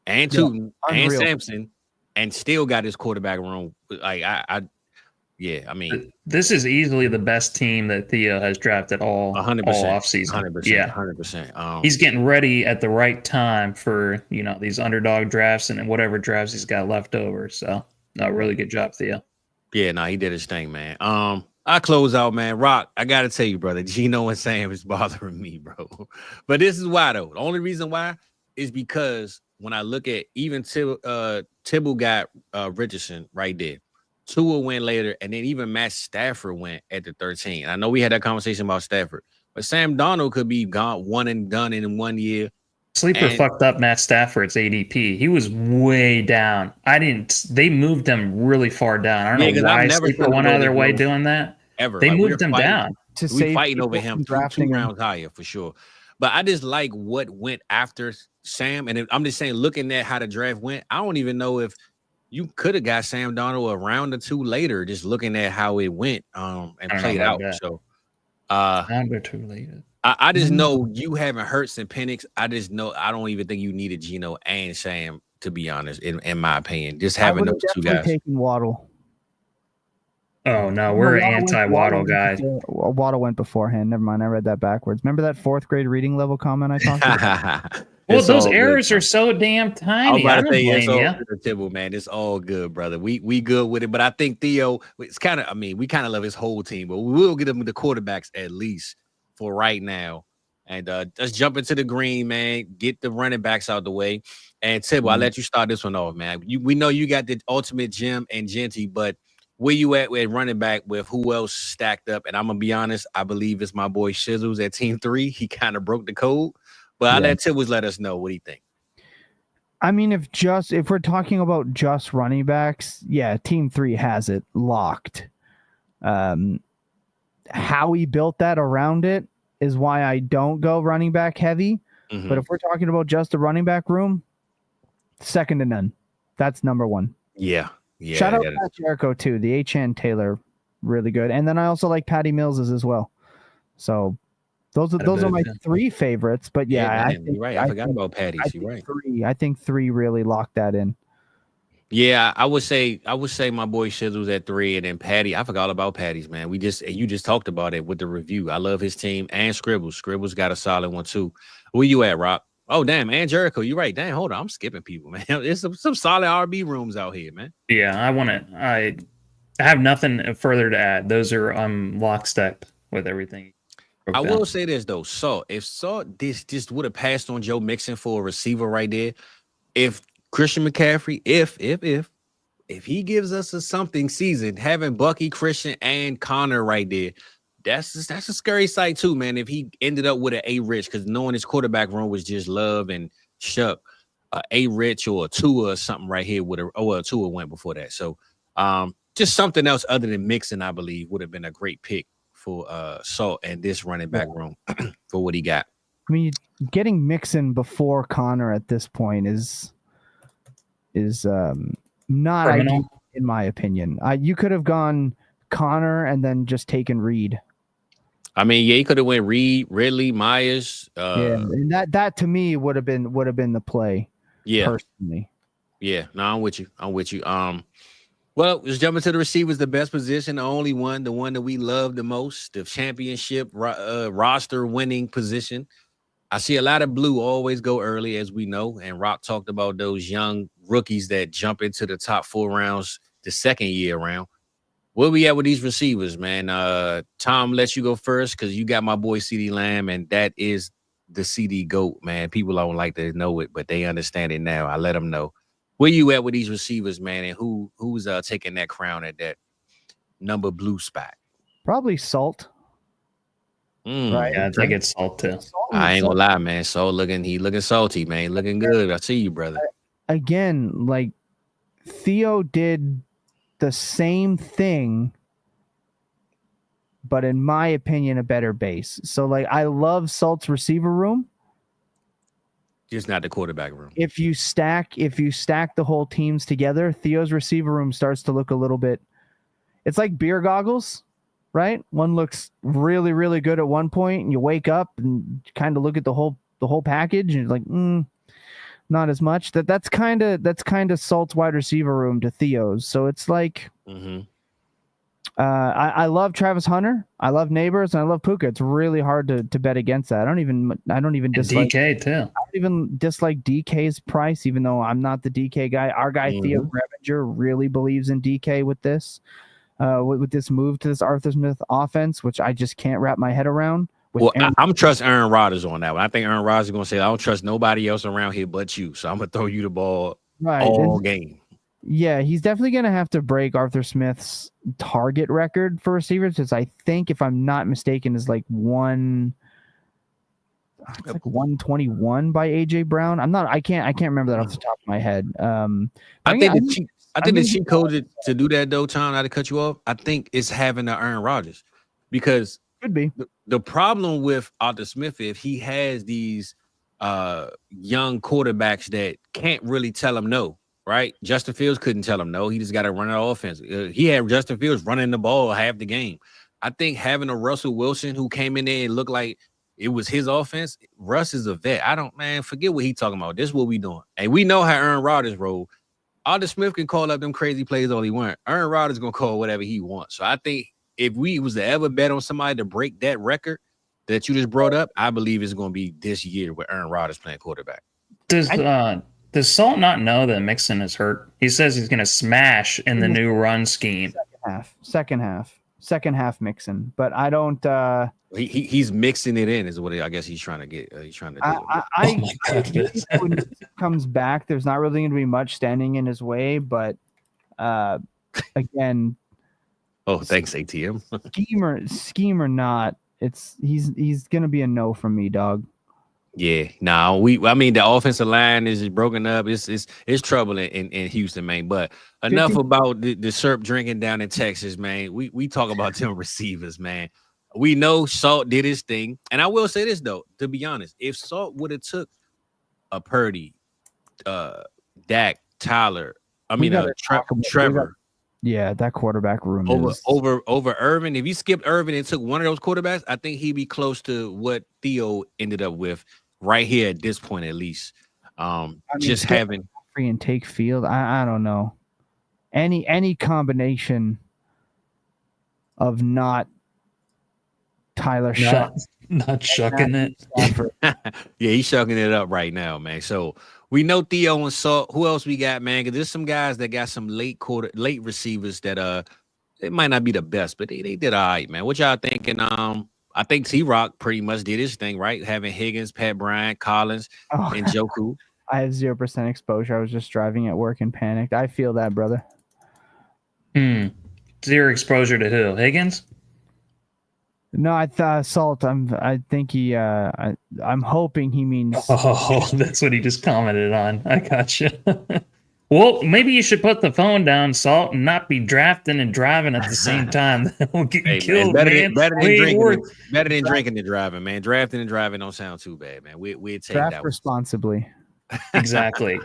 S1: and Tootin and Sampson, and still got his quarterback room. Like I mean,
S3: this is easily the best team that Theo has drafted all
S1: 100%,
S3: all offseason.
S1: 100%,
S3: yeah,
S1: 100%.
S3: He's getting ready at the right time for these underdog drafts and whatever drafts he's got left over. So, no, really good job, Theo.
S1: Yeah, no, he did his thing, man. I close out, man. Rock, I gotta tell you, brother, Gino and Sam is bothering me, bro. But this is why, though. The only reason why is because when I look at even Tibble got Richardson right there. Tua went later, and then even Matt Stafford went at the 13. I know we had that conversation about Stafford, but Sam Darnold could be gone, one and done in 1 year.
S3: Sleeper fucked up Matt Stafford's ADP. He was way down. They moved him really far down. I don't know why Sleeper went out of their way doing that.
S1: Ever.
S3: They moved him down.
S1: We're fighting over him 2 rounds higher for sure. But I just like what went after Sam. And I'm just saying, looking at how the draft went, I don't even know if you could have got Sam Darnold a round or 2 later, just looking at how it went and played out. That. So
S3: round or 2 later.
S1: I just know you having Hurts and Penix. I just know I don't even think you needed Gino and Sam, to be honest, in my opinion. Just having those 2 guys.
S2: Taking Waddle.
S3: Oh no, we're anti-Waddle guys.
S2: Waddle went beforehand. Never mind, I read that backwards. Remember that 4th grade reading level comment I talked about?
S3: Well, those errors are so damn tiny. I don't blame you.
S1: Tibble, man, it's all good, brother. We good with it, but I think Theo, it's kind of. I mean, we kind of love his whole team, but we will get him the quarterbacks at least for right now. And let's jump into the green, man. Get the running backs out the way. And Tibble, I'll let you start this one off, man. We know you got the ultimate Jim and Genty, but where you at with running back with who else stacked up? And I'm gonna be honest, I believe it's my boy Shizzles at Team 3. He kind of broke the code, but I'll let Tibbles let us know what he think.
S2: I mean, if we're talking about just running backs, yeah, Team 3 has it locked. How he built that around it is why I don't go running back heavy. Mm-hmm. But if we're talking about just the running back room, second to none. That's number 1.
S1: Yeah. Yeah,
S2: shout out to Jericho too. The H.N. Taylor, really good. And then I also like Patty Mills's as well. So those are my 3 favorites. But I think,
S1: you're right. I forgot about Patty's. You're right.
S2: 3. I think 3 really locked that in.
S1: Yeah, I would say my boy Shizzle's at 3, and then Patty. I forgot all about Patty's, man. You just talked about it with the review. I love his team and Scribbles. Scribbles got a solid one too. Where you at, Rock? Oh, damn, and Jericho, you're right. Damn, hold on. I'm skipping people, man. There's some solid RB rooms out here, man.
S3: Yeah, I have nothing further to add. Those are lockstep with everything.
S1: I will say this, though. So, if this just would have passed on Joe Mixon for a receiver right there, if Christian McCaffrey, if he gives us a something season, having Bucky, Christian, and Connor right there, that's a scary sight too, man. If he ended up with an A-Rich, because knowing his quarterback room was just Love and Shuck, A-Rich or a Tua or something right here Tua went before that. So just something else other than Mixon, I believe, would have been a great pick for Salt and this running back room for what he got.
S2: I mean, getting Mixon before Connor at this point is not ideal, in my opinion. You could have gone Connor and then just taken Reed.
S1: I mean, yeah, he could have went Reed, Ridley, Myers.
S2: And that to me would have been the play.
S1: Yeah,
S2: personally.
S1: Yeah, no, I'm with you. Well, let's jump into the receivers, the best position, the only one, the one that we love the most, the championship roster winning position. I see a lot of blue always go early, as we know. And Rock talked about those young rookies that jump into the top 4 rounds the second year around. Where we at with these receivers, man? Tom, let you go first because you got my boy CD Lamb, and that is the CD GOAT, man. People don't like to know it, but they understand it now. I let them know. Where you at with these receivers, man, and who's taking that crown at that number blue spot?
S2: Probably Salt.
S3: Right. Yeah, I think it's Salt too.
S1: I ain't gonna lie, man. So he looking salty, man. Looking good. I see you, brother.
S2: Again, like Theo did the same thing, but in my opinion, a better base. So like I love Salt's receiver room.
S1: Just not the quarterback room.
S2: If you stack the whole teams together, Theo's receiver room starts to look a little bit. It's like beer goggles, right? One looks really, really good at one point, and you wake up and kind of look at the whole package, and you're like, not as much. That's kind of Salt's wide receiver room to Theo's. So it's like, I love Travis Hunter, I love Neighbors, and I love Puka. It's really hard to bet against that. I don't even dislike
S3: DK too.
S2: I don't even dislike DK's price, even though I'm not the DK guy. Our guy Theo Grevinger really believes in DK with this. With this move to this Arthur Smith offense, which I just can't wrap my head around.
S1: Well, I'm trust Aaron Rodgers on that one. I think Aaron Rodgers is going to say, I don't trust nobody else around here but you. So I'm going to throw you the ball all game.
S2: Yeah, he's definitely going to have to break Arthur Smith's target record for receivers, because I think, if I'm not mistaken, is like 121 by AJ Brown. I can't remember that off the top of my head.
S1: I think the cheat code to do that, though, Tom, not to cut you off, I think it's having the Aaron Rodgers, because
S2: could be
S1: the problem with Arthur Smith, if he has these young quarterbacks that can't really tell him no, right? Justin Fields couldn't tell him no. He just got to run an offense. He had Justin Fields running the ball half the game. I think having a Russell Wilson who came in there and looked like it was his offense. Russ is a vet. Forget what he talking about. This is what we doing. And we know how Aaron Rodgers roll. Arthur Smith can call up them crazy plays all he wants. Aaron Rodgers going to call whatever he wants. So I think if we was to ever bet on somebody to break that record that you just brought up, I believe it's going to be this year with Aaron Rodgers playing quarterback.
S3: Does Salt not know that Mixon is hurt? He says he's going to smash in the new run scheme.
S2: Second half Mixon, but I don't.
S1: He's mixing it in, is what I guess he's trying to get. He's trying to do.
S2: When he comes back, there's not really going to be much standing in his way, but again.
S1: Oh, thanks, ATM.
S2: scheme or not, he's going to be a no from me, dog.
S1: Yeah, the offensive line is broken up. It's trouble in Houston, man. But enough about the syrup drinking down in Texas, man. We talk about them receivers, man. We know Salt did his thing, and I will say this though, to be honest, if Salt would have took a Purdy, Dak, Tyler, Trevor.
S2: Yeah, that quarterback room
S1: over Irvin. If he skipped Irvin and took one of those quarterbacks, I think he'd be close to what Theo ended up with right here at this point, at least. Just having
S2: free and take field. I don't know. Any combination of not Tyler
S3: not shucking it.
S1: Yeah, he's shucking it up right now, man. So we know Theo and Salt. Who else we got, man? Because there's some guys that got some late receivers that it might not be the best, but they did all right, man. What y'all thinking? I think T-Rock pretty much did his thing, right? Having Higgins, Pat Bryant, Collins, and Joku.
S2: I have 0% exposure. I was just driving at work and panicked. I feel that, brother.
S3: Zero exposure to who? Higgins?
S2: No, I thought Salt. I think he. I'm hoping he means.
S3: Oh, that's what he just commented on. I gotcha. Well, maybe you should put the phone down, Salt, and not be drafting and driving at the same time. We'll get killed, man.
S1: Better than drinking and driving, man. Drafting and driving don't sound too bad, man. We'd take
S2: draft
S1: that
S2: responsibly.
S3: Exactly.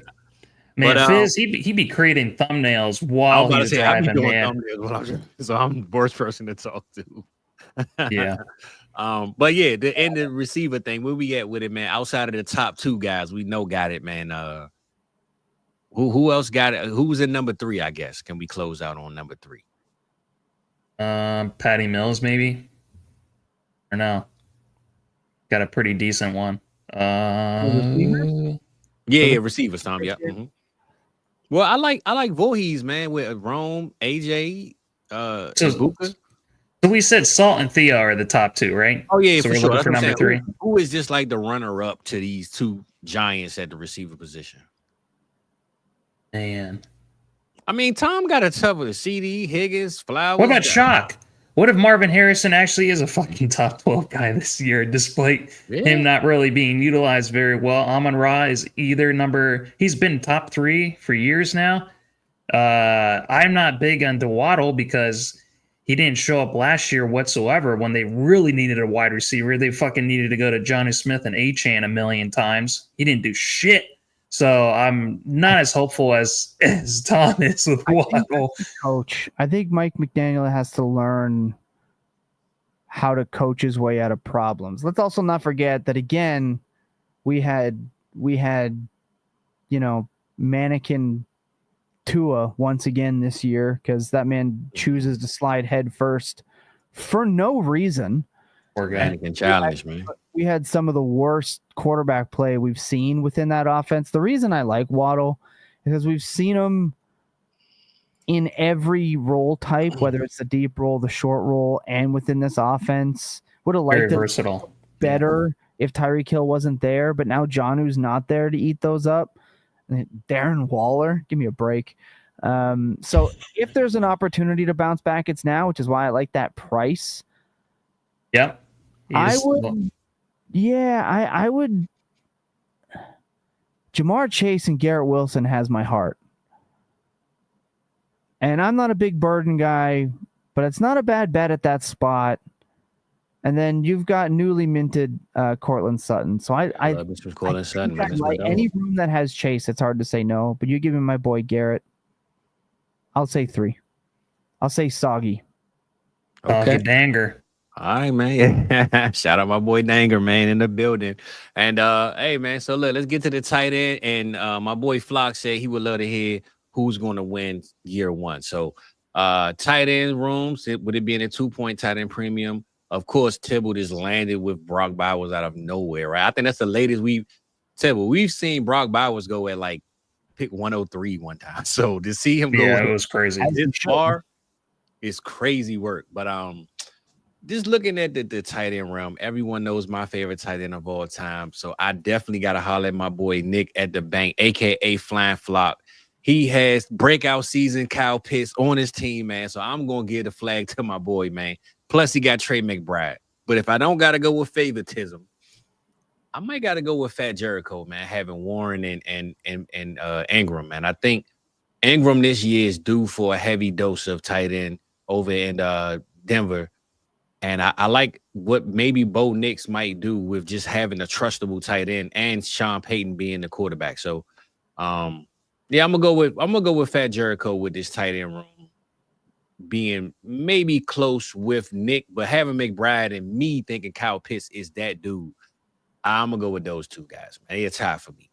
S3: Man, Fizz, he be creating thumbnails while he's driving, man.
S1: So I'm the worst person to talk to.
S3: Yeah.
S1: But yeah, the receiver thing, where we at with it, man? Outside of the top two guys, we know got it, man. Who else got it? Who was in number 3? I guess. Can we close out on number 3?
S3: Patty Mills, maybe, or no? Got a pretty decent one.
S2: Receivers?
S1: Yeah, receivers, Tom. Yeah. Mm-hmm. Well, I like Voorhees, man, with Rome, AJ, Ibuka.
S3: So we said Salt and Thea are the top 2, right?
S1: Oh yeah,
S3: so
S1: for
S3: we're
S1: sure.
S3: looking for number 3.
S1: Who is just like the runner-up to these 2 giants at the receiver position?
S3: Man,
S1: I mean, Tom got a tough with CD, Higgins, Flowers.
S3: What about Shock? What if Marvin Harrison actually is a fucking top 12 guy this year, despite him not really being utilized very well? Amon-Ra is he's been top 3 for years now. I'm not big on Waddle because he didn't show up last year whatsoever when they really needed a wide receiver. They fucking needed to go to Jonnu Smith and Achane a million times. He didn't do shit. So I'm not as hopeful as Tom is with Waddle.
S2: Coach, I think Mike McDaniel has to learn how to coach his way out of problems. Let's also not forget that again, we had mannequin Tua once again this year because that man chooses to slide head first for no reason.
S1: Mannequin challenge, man.
S2: We had some of the worst quarterback play we've seen within that offense. The reason I like Waddle is because we've seen him in every role type, whether it's the deep role, the short role, and within this offense. Would have liked it
S3: versatile.
S2: Better if Tyreek Hill wasn't there, but now Jonnu's not there to eat those up. Darren Waller, give me a break. So if there's an opportunity to bounce back, it's now, which is why I like that price.
S3: Yep.
S2: I would. Jamar Chase and Garrett Wilson has my heart. And I'm not a big Burden guy, but it's not a bad bet at that spot. And then you've got newly minted Cortland Sutton. So I like any room that has Chase, it's hard to say no. But you give me my boy Garrett. I'll say 3. I'll say Soggy.
S3: Okay, Danger.
S1: All right, man. Shout out my boy Danger, man, in the building. And hey, man. So look, let's get to the tight end. And my boy Flock said he would love to hear who's going to win year 1. So tight end rooms, would it be in a 2-point tight end premium? Of course, Tibble just landed with Brock Bowers out of nowhere, right? I think that's the latest we've seen Brock Bowers go at like pick 103 one time. So to see him go,
S3: it was crazy.
S1: This far is crazy work. But just looking at the tight end realm, everyone knows my favorite tight end of all time. So I definitely got to holler at my boy Nick at the bank, aka Flying Flock. He has breakout season Kyle Pitts on his team, man. So I'm gonna give the flag to my boy, man. Plus, he got Trey McBride. But if I don't got to go with favoritism, I might got to go with Fat Jericho, man, having Warren and Ingram, man. I think Ingram this year is due for a heavy dose of tight end over in Denver. And I like what maybe Bo Nix might do with just having a trustable tight end and Sean Payton being the quarterback. So, yeah, I'm gonna go with Fat Jericho with this tight end room being maybe close with Nick, but having McBride and me thinking Kyle Pitts is that dude. I'm gonna go with those 2 guys, man. It's high for me.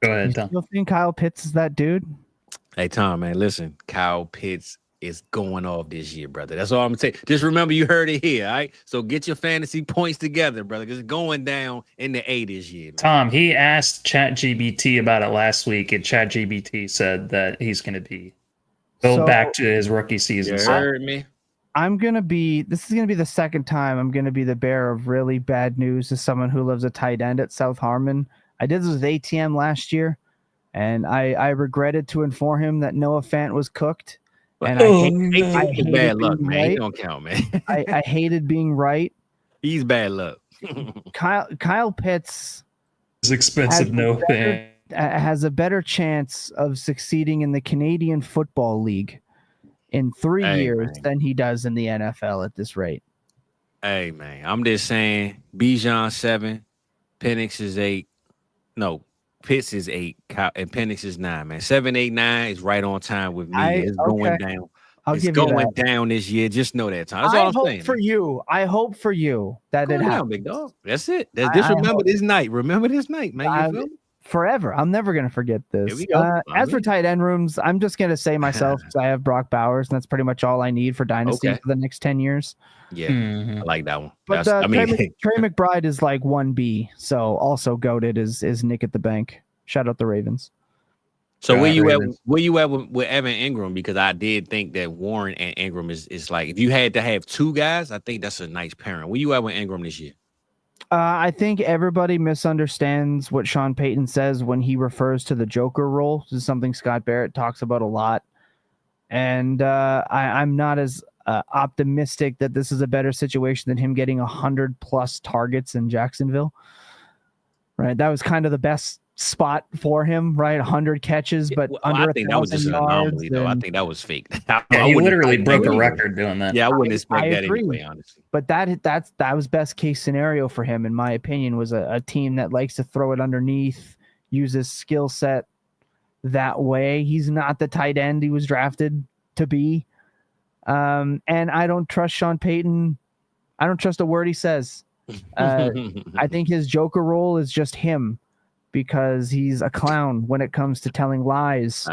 S3: Go ahead, Tom.
S2: You still think Kyle Pitts is that dude?
S1: Hey, Tom, man, listen, Kyle Pitts is going off this year, brother. That's all I'm gonna say. Just remember you heard it here, all right? So get your fantasy points together, brother, because it's going down in the A this year, man.
S3: Tom, he asked ChatGPT about it last week, and ChatGPT said that he's going to go back to his rookie season.
S1: You heard me?
S2: This is going to be the second time I'm going to be the bearer of really bad news to someone who loves a tight end at South Harmon. I did this with ATM last year, and I regretted to inform him that Noah Fant was cooked. And I hated
S1: bad luck, man.
S2: Right.
S1: He don't count, man.
S2: I hated being right.
S1: He's bad luck.
S2: Kyle Pitts
S3: is expensive.
S2: Has a better chance of succeeding in the Canadian Football League in 3 years than he does in the NFL at this rate.
S1: Hey, man, I'm just saying Bijan 7, Penix is 8. No, Pitts is 8, and Penix is 9, man. 7, 8, 9 is right on time with me. It's going down. It's going down this year. Just know that, Tom. That's all I'm saying.
S2: I hope for you that it happens.
S1: Big dog. That's it. Just remember this night. Remember this night, man. You feel me?
S2: forever. I'm never going to forget this.
S1: Here we go.
S2: As for tight end rooms, I'm just going to say myself, because I have Brock Bowers, and that's pretty much all I need for Dynasty for the next 10 years.
S1: Yeah, I like that one.
S2: But Trey McBride is like 1B, so also goated is Nick at the bank. Shout out the Ravens.
S1: So where you at with Evan Ingram? Because I did think that Warren and Ingram is like, if you had to have two guys, I think that's a nice pairing. Where you at with Ingram this year?
S2: I think everybody misunderstands what Sean Payton says when he refers to the Joker role. This is something Scott Barrett talks about a lot. And I'm not as optimistic that this is a better situation than him getting 100+ targets in Jacksonville. Right, that was kind of the best spot for him, right? 100 catches, but under
S1: I think that was just an anomaly, though. I think that was fake.
S3: He literally broke a record doing that.
S1: Yeah, I wouldn't expect that anyway, honestly.
S2: But that was best case scenario for him, in my opinion, was a team that likes to throw it underneath, use his skill set that way. He's not the tight end he was drafted to be. And I don't trust Sean Payton. I don't trust a word he says. I think his Joker role is just him, because he's a clown when it comes to telling lies.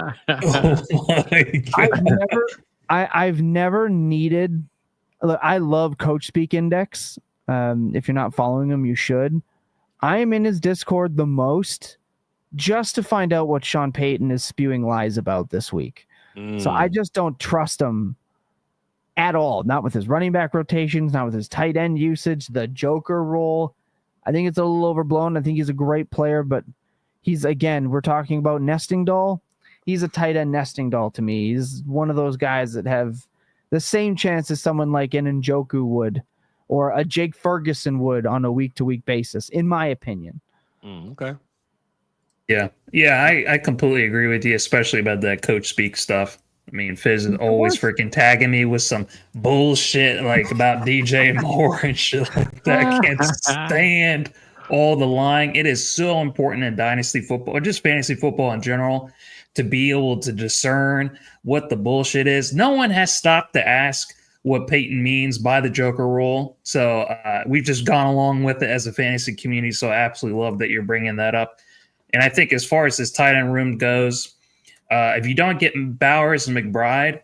S2: I've never needed. Look, I love Coach Speak Index. If you're not following him, you should. I am in his Discord the most just to find out what Sean Payton is spewing lies about this week. So I just don't trust him at all. Not with his running back rotations, not with his tight end usage, the Joker role. I think it's a little overblown. I think he's a great player, but he's, again, we're talking about nesting doll. He's a tight end nesting doll to me. He's one of those guys that have the same chance as someone like an Njoku would, or a Jake Ferguson would on a week-to-week basis, in my opinion.
S1: Okay.
S3: Yeah, I completely agree with you, especially about that Coach Speak stuff. I mean, Fizz is always freaking tagging me with some bullshit like about DJ Moore and shit like that. I can't stand all the lying. It is so important in Dynasty football, or just fantasy football in general, to be able to discern what the bullshit is. No one has stopped to ask what Peyton means by the Joker rule. So we've just gone along with it as a fantasy community. So I absolutely love that you're bringing that up. And I think as far as this tight end room goes, if you don't get Bowers and McBride,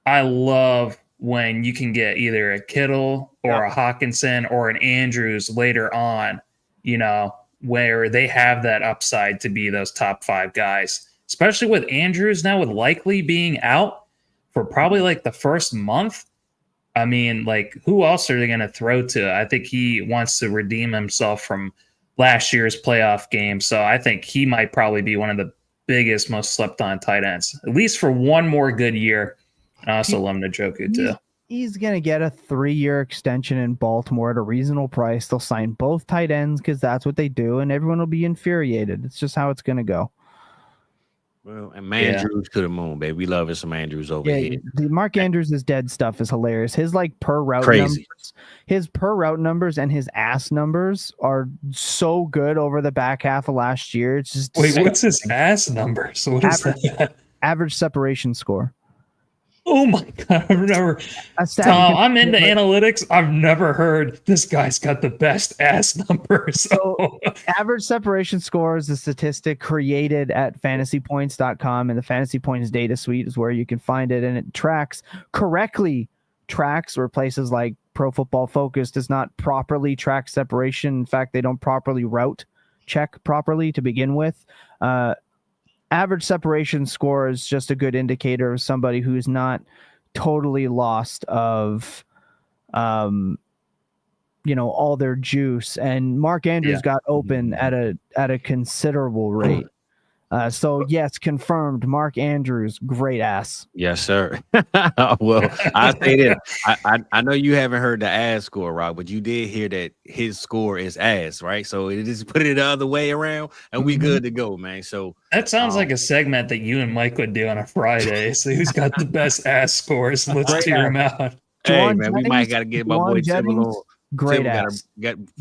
S3: I love when you can get either a Kittle or a Hawkinson or an Andrews later on, you know, where they have that upside to be those top 5 guys, especially with Andrews now with likely being out for probably like the first month. I mean, like, who else are they going to throw to? I think he wants to redeem himself from last year's playoff game. So I think he might probably be one of the biggest, most slept on tight ends, at least for one more good year. I also love Njoku too.
S2: He's going to get a 3-year extension in Baltimore at a reasonable price. They'll sign both tight ends because that's what they do, and everyone will be infuriated. It's just how it's going to go.
S1: Well, and Andrews to the moon, baby. We love it, some Andrews over here.
S2: The Mark Andrews is dead stuff is hilarious. His like per route numbers and his ass numbers are so good over the back half of last year. It's just
S3: what's his ass numbers? What is that?
S2: Average separation score.
S3: Oh my God, I've never. Tom, I'm into analytics. I've never heard this guy's got the best ass numbers.
S2: So average separation score is a statistic created at fantasypoints.com, and the Fantasy Points data suite is where you can find it, and it tracks where places like Pro Football Focus does not properly track separation. In fact, they don't properly route check properly to begin with. Average separation score is just a good indicator of somebody who's not totally lost of, all their juice. And Mark Andrews got open at a considerable rate. So yes, confirmed. Mark Andrews, great ass.
S1: Yes, sir. Well, I say this. I know you haven't heard the ass score, Rob, but you did hear that his score is ass, right? So it just put it the other way around, and we good to go, man. So
S3: that sounds like a segment that you and Mike would do on a Friday. So who's got the best ass scores? Let's tear him out.
S1: Hey, man, we might got to get my boy Tibble on.
S2: Great ass.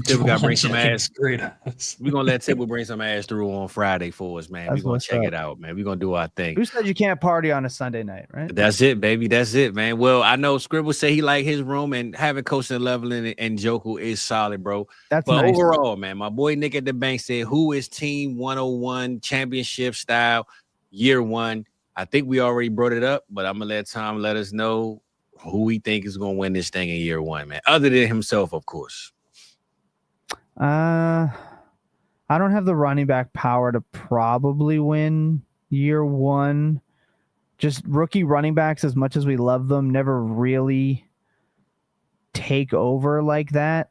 S1: Tibble got to bring some ass. Great ass. We're going to let Tibble bring some ass through on Friday for us, man. We're going to check it out, man. We're going to do our thing.
S2: Who said you can't party on a Sunday night, right?
S1: That's it, baby. That's it, man. Well, I know Scribble said he like his room, and having coaching level and Joku is solid, bro.
S2: But
S1: nice. Overall, man, my boy Nick at the bank said, who is Team 101 championship style year one? I think we already brought it up, but I'm going to let Tom let us know who we think is going to win this thing in year one, man, other than himself, of course.
S2: I don't have the running back power to probably win year one. Just rookie running backs, as much as we love them, never really take over like that.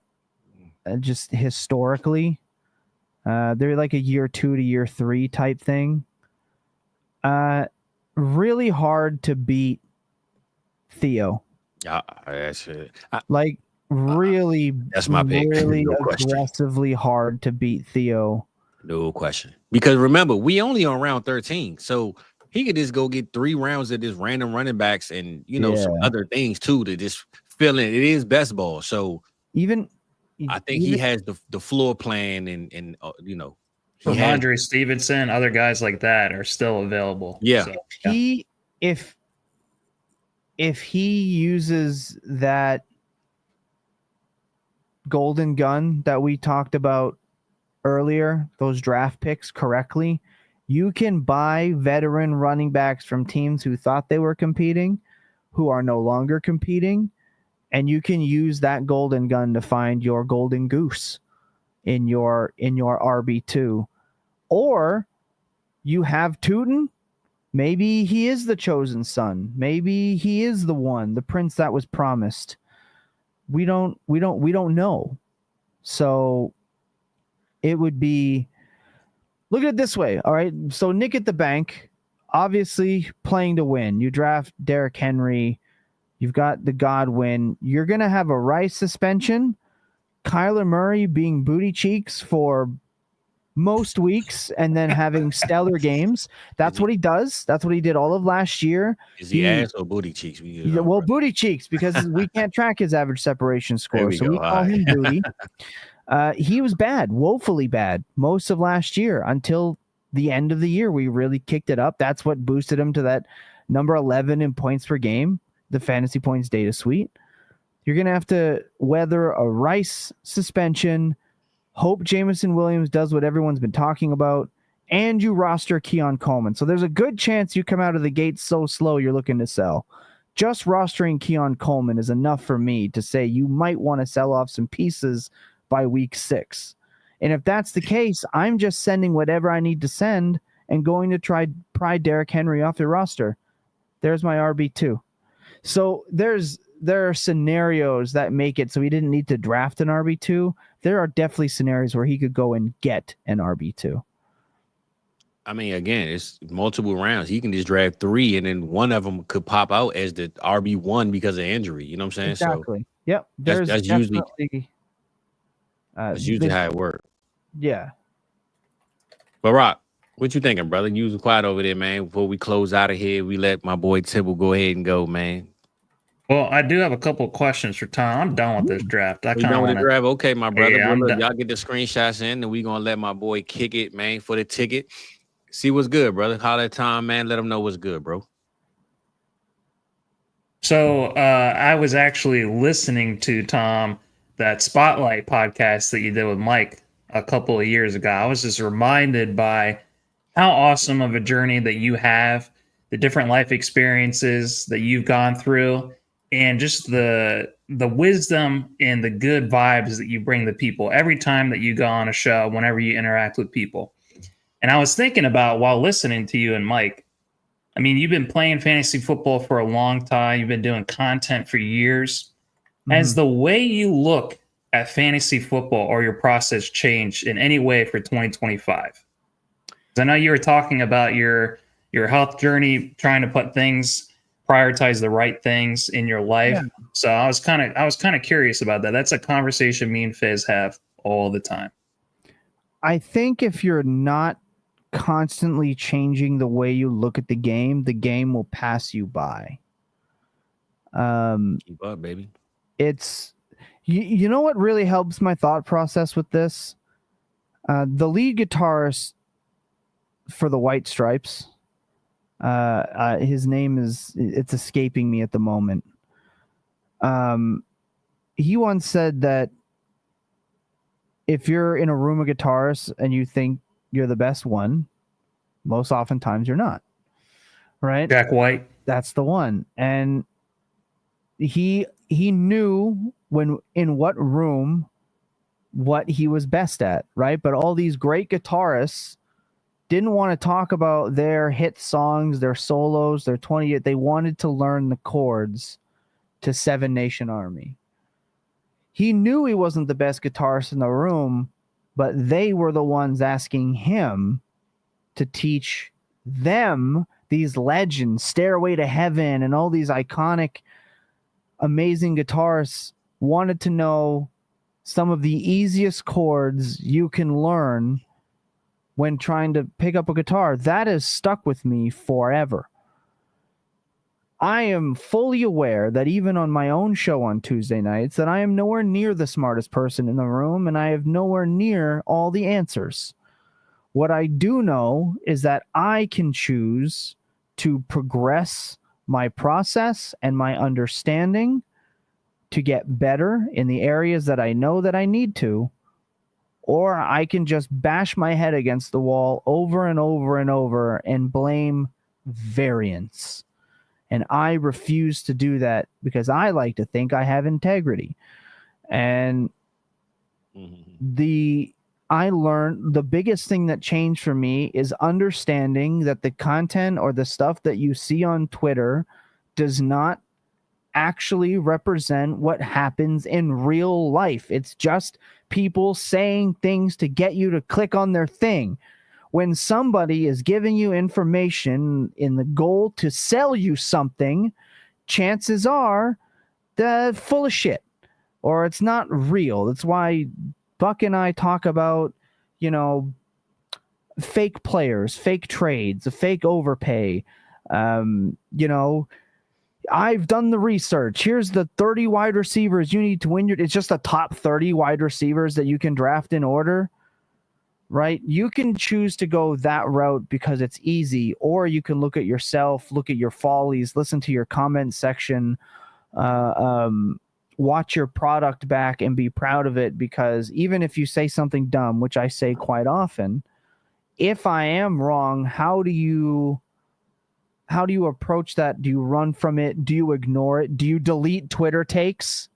S2: Just historically, they're like a year 2 to year 3 type thing. Really hard to beat Theo.
S1: That's it.
S2: Really,
S1: that's my pick.
S2: Really no aggressively hard to beat Theo.
S1: No question. Because remember, we only on round 13, so he could just go get 3 rounds of this random running backs and some other things too to just fill in. It is best ball, so I think he has the floor plan and
S3: Andre Stevenson, other guys like that are still available.
S1: Yeah,
S3: so,
S2: if he uses that golden gun that we talked about earlier, those draft picks correctly, you can buy veteran running backs from teams who thought they were competing, who are no longer competing, and you can use that golden gun to find your golden goose in your RB2. Or you have Tootin. Maybe he is the chosen son. Maybe he is the one, the prince that was promised. We don't know. So it would be, look at it this way. All right. So Nick at the bank, obviously playing to win. You draft Derrick Henry. You've got the Godwin. You're going to have a Rice suspension. Kyler Murray being booty cheeks for most weeks and then having stellar games. That's what he does. That's what he did all of last year.
S1: Is he ass or booty cheeks?
S2: Well, booty cheeks, because we can't track his average separation score. So we call him booty. He was bad, woefully bad, most of last year until the end of the year. We really kicked it up. That's what boosted him to that number 11 in points per game, the fantasy points data suite. You're going to have to weather a Rice suspension, hope Jameson Williams does what everyone's been talking about, and you roster Keon Coleman. So there's a good chance you come out of the gate so slow you're looking to sell. Just rostering Keon Coleman is enough for me to say you might want to sell off some pieces by week 6. And if that's the case, I'm just sending whatever I need to send and going to try pry Derrick Henry off your roster. There's my RB2. So there are scenarios that make it so he didn't need to draft an RB2. There are definitely scenarios where he could go and get an RB2.
S1: I mean, again, it's multiple rounds. He can just draft 3, and then one of them could pop out as the RB1 because of injury. You know what I'm saying?
S2: Exactly.
S1: So
S2: yep.
S1: That's usually how it works.
S2: Yeah.
S1: But Rock, what you thinking, brother? You was quiet over there, man. Before we close out of here, we let my boy Tibble go ahead and go, man.
S3: Well, I do have a couple of questions for Tom. I'm done with this draft.
S1: You done with the draft? Okay, my brother. Yeah, y'all get the screenshots in, and we're going to let my boy kick it, man, for the ticket. See what's good, brother. Holler at Tom, man. Let him know what's good, bro.
S3: So I was actually listening to, Tom, that Spotlight podcast that you did with Mike a couple of years ago. I was just reminded by how awesome of a journey that you have, the different life experiences that you've gone through, and just the wisdom and the good vibes that you bring to people every time that you go on a show, whenever you interact with people. And I was thinking about, while listening to you and Mike, I mean, you've been playing fantasy football for a long time. You've been doing content for years. Mm-hmm. Has the way you look at fantasy football or your process changed in any way for 2025? Because I know you were talking about your health journey, trying to prioritize the right things in your life. Yeah. So I was kind of curious about that. That's a conversation me and Fizz have all the time.
S2: I think if you're not constantly changing the way you look at the game will pass you by.
S1: Keep up, baby.
S2: It's You know what really helps my thought process with this? The lead guitarist for the White Stripes, his name it's escaping me at the moment. He once said that if you're in a room of guitarists and you think you're the best one, most oftentimes you're not. Right?
S3: Jack White.
S2: That's the one. And he knew when in what room what he was best at, right? But all these great guitarists didn't want to talk about their hit songs, their solos, their 20. They wanted to learn the chords to Seven Nation Army. He knew he wasn't the best guitarist in the room, but they were the ones asking him to teach them these legends, Stairway to Heaven, and all these iconic, amazing guitarists wanted to know some of the easiest chords you can learn when trying to pick up a guitar. That has stuck with me forever. I am fully aware that even on my own show on Tuesday nights, that I am nowhere near the smartest person in the room, and I have nowhere near all the answers. What I do know is that I can choose to progress my process and my understanding to get better in the areas that I know that I need to, or I can just bash my head against the wall over and over and over and blame variance. And I refuse to do that because I like to think I have integrity. And I learned the biggest thing that changed for me is understanding that the content or the stuff that you see on Twitter does not actually represent what happens in real life. It's just people saying things to get you to click on their thing. When somebody is giving you information in the goal to sell you something, chances are they're full of shit or it's not real. That's why Buck and I talk about, fake players, fake trades, a fake overpay. I've done the research. Here's the 30 wide receivers you need to win it's just the top 30 wide receivers that you can draft in order. Right? You can choose to go that route because it's easy, or you can look at yourself, look at your follies, listen to your comment section, watch your product back and be proud of it, because even if you say something dumb, which I say quite often, if I am wrong, how do you approach that? Do you run from it? Do you ignore it? Do you delete Twitter takes?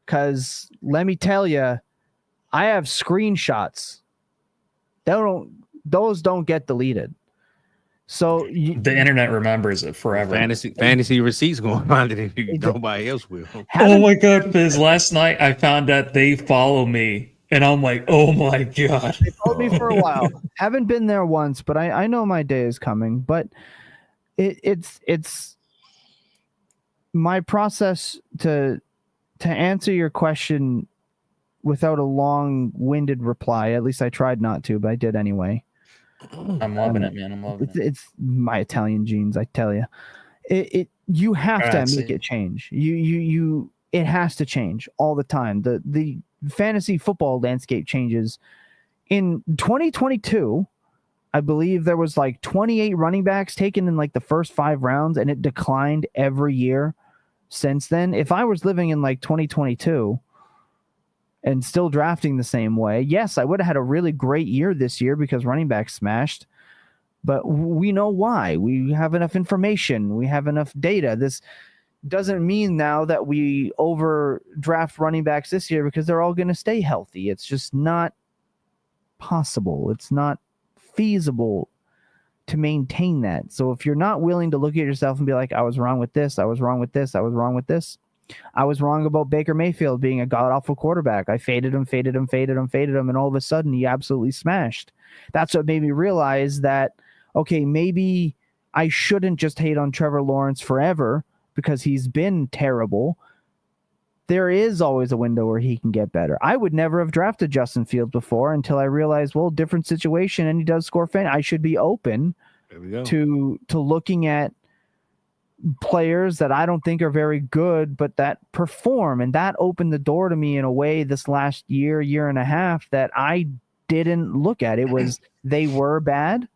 S2: Because let me tell you, I have screenshots. Those don't get deleted. So
S3: the internet remembers it forever.
S1: Fantasy receipts going to find it if nobody else will.
S3: Oh my God, Fizz! Last night I found out they follow me, and I'm like, oh my God.
S2: They followed me for a while. Haven't been there once, but I know my day is coming. But it's my process to answer your question without a long-winded reply. At least I tried not to, but I did anyway.
S3: I'm loving it, man. I'm loving it.
S2: It's my Italian genes, I tell you. You have to make it change. It has to change all the time. The fantasy football landscape changes. In 2022, I believe there was like 28 running backs taken in like the first 5 rounds, and it declined every year since then. If I was living in like 2022 and still drafting the same way, yes, I would have had a really great year this year because running backs smashed. But we know why. We have enough information. We have enough data. This doesn't mean now that we overdraft running backs this year because they're all going to stay healthy. It's just not possible. It's not feasible to maintain that. So if you're not willing to look at yourself and be like, I was wrong with this, I was wrong with this, I was wrong with this. I was wrong about Baker Mayfield being a god-awful quarterback. I faded him, and all of a sudden he absolutely smashed. That's what made me realize that, okay, maybe I shouldn't just hate on Trevor Lawrence forever because he's been terrible. There is always a window where he can get better. I would never have drafted Justin Fields before until I realized, well, different situation, and he does score fan. I should be open to looking at players that I don't think are very good, but that perform. And that opened the door to me in a way this last year and a half that I didn't look at. It was, they were bad.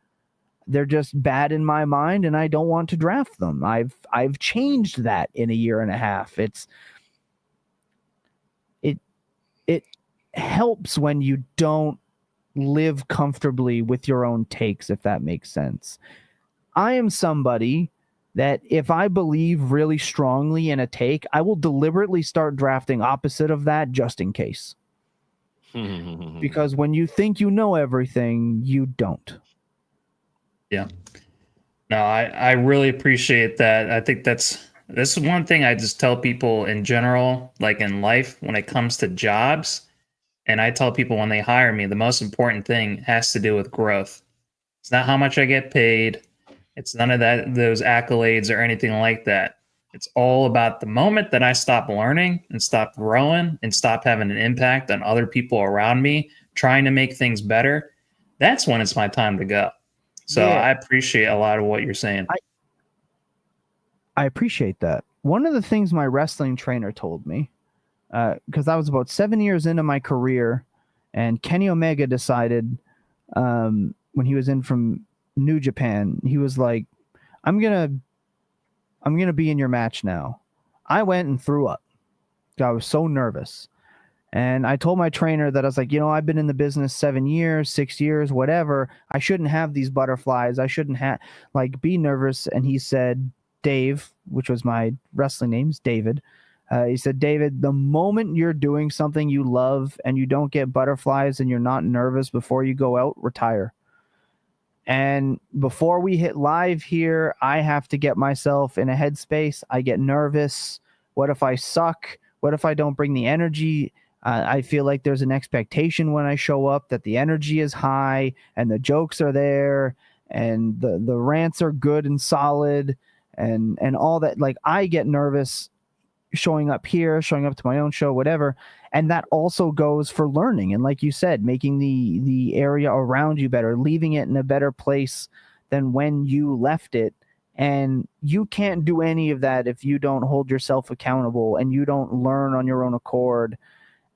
S2: They're just bad in my mind, and I don't want to draft them. I've changed that in a year and a half. It helps when you don't live comfortably with your own takes, if that makes sense. I am somebody that if I believe really strongly in a take, I will deliberately start drafting opposite of that just in case. Because when you think you know everything, you don't.
S3: Yeah. No, I really appreciate that. I think this is one thing I just tell people in general, like in life, when it comes to jobs. And I tell people when they hire me, the most important thing has to do with growth. It's not how much I get paid. It's none of those accolades or anything like that. It's all about the moment that I stop learning and stop growing and stop having an impact on other people around me, trying to make things better. That's when it's my time to go. So yeah. I appreciate a lot of what you're saying.
S2: I appreciate that. One of the things my wrestling trainer told me, because I was about 7 years into my career, and Kenny Omega decided when he was in from New Japan, he was like, I'm gonna be in your match now. I went and threw up. I was so nervous. And I told my trainer that I was like, I've been in the business 7 years, 6 years, whatever. I shouldn't have these butterflies. I shouldn't be nervous. And he said, Dave, which was my wrestling name's David. He said, David, the moment you're doing something you love and you don't get butterflies and you're not nervous before you go out, retire. And before we hit live here, I have to get myself in a headspace. I get nervous. What if I suck? What if I don't bring the energy? I feel like there's an expectation when I show up that the energy is high and the jokes are there and the rants are good and solid and all that. Like, I get nervous showing up here, showing up to my own show, whatever. And that also goes for learning. And like you said, making the area around you better, leaving it in a better place than when you left it. And you can't do any of that if you don't hold yourself accountable and you don't learn on your own accord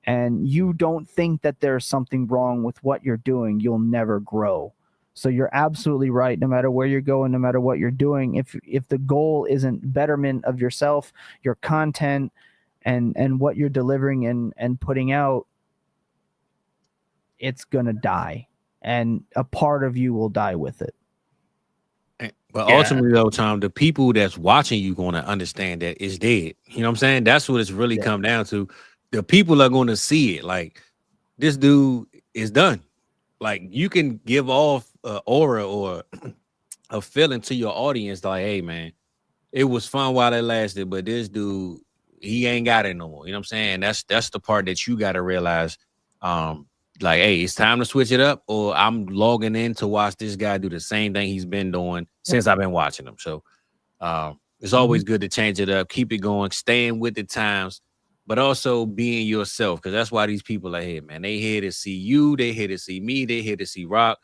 S2: and you don't think that there's something wrong with what you're doing. You'll never grow. So you're absolutely right. No matter where you're going, no matter what you're doing, if the goal isn't betterment of yourself, your content, and what you're delivering and putting out, it's gonna die, and a part of you will die with it.
S1: But ultimately, though, Tom, the people that's watching you going to understand that it's dead. You know what I'm saying? That's what it's really come down to. The people are going to see it. Like, this dude is done. Like, you can give off an aura or a feeling to your audience like, hey, man, it was fun while it lasted, but this dude, he ain't got it no more. You know what I'm saying? That's the part that you got to realize. Like, hey, it's time to switch it up, or I'm logging in to watch this guy do the same thing he's been doing since I've been watching him. So it's always good to change it up, keep it going, staying with the times, but also being yourself, because that's why these people are here, man. They here to see you. They here to see me. They here to see Rock.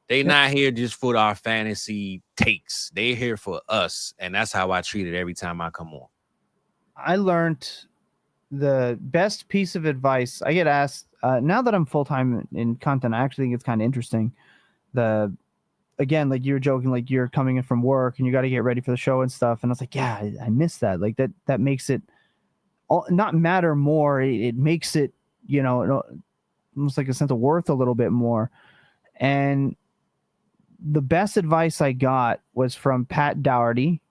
S1: They not here just for our fantasy takes. They here for us, and that's how I treat it every time I come on. I
S2: learned the best piece of advice. I get asked, now that I'm full-time in content, I actually think it's kind of interesting. Again, like you were joking, like you're coming in from work and you got to get ready for the show and stuff. And I was like, yeah, I miss that. Like that makes it not matter more. It makes it, almost like a sense of worth a little bit more. And the best advice I got was from Pat Dougherty.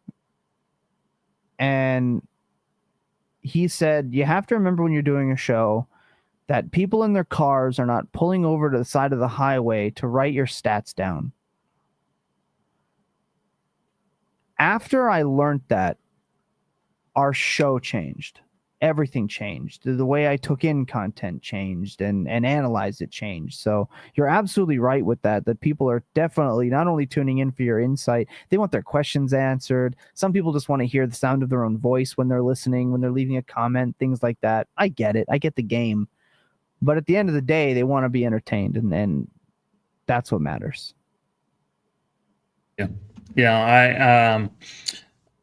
S2: And he said, you have to remember when you're doing a show that people in their cars are not pulling over to the side of the highway to write your stats down. After I learned that, our show changed. Everything changed. The way I took in content changed and analyzed it changed. So you're absolutely right with that people are definitely not only tuning in for your insight, they want their questions answered. Some people just want to hear the sound of their own voice when they're listening, when they're leaving a comment, things like that. I get it. I get the game. But at the end of the day, they want to be entertained, and that's what matters.
S3: Yeah. Yeah.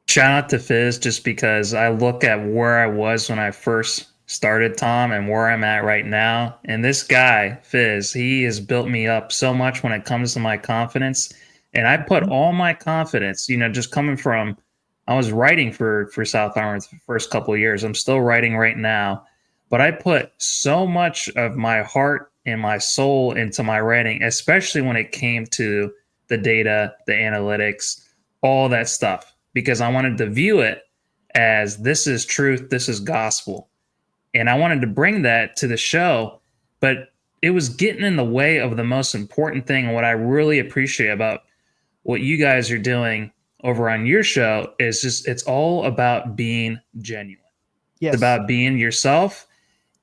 S3: Shout out to Fizz, just because I look at where I was when I first started, Tom, and where I'm at right now. And this guy, Fizz, he has built me up so much when it comes to my confidence. And I put all my confidence, just coming from, I was writing for South Harmon the first couple of years. I'm still writing right now, but I put so much of my heart and my soul into my writing, especially when it came to the data, the analytics, all that stuff, because I wanted to view it as this is truth, this is gospel. And I wanted to bring that to the show, but it was getting in the way of the most important thing. And what I really appreciate about what you guys are doing over on your show is just, it's all about being genuine.
S2: Yes.
S3: It's about being yourself.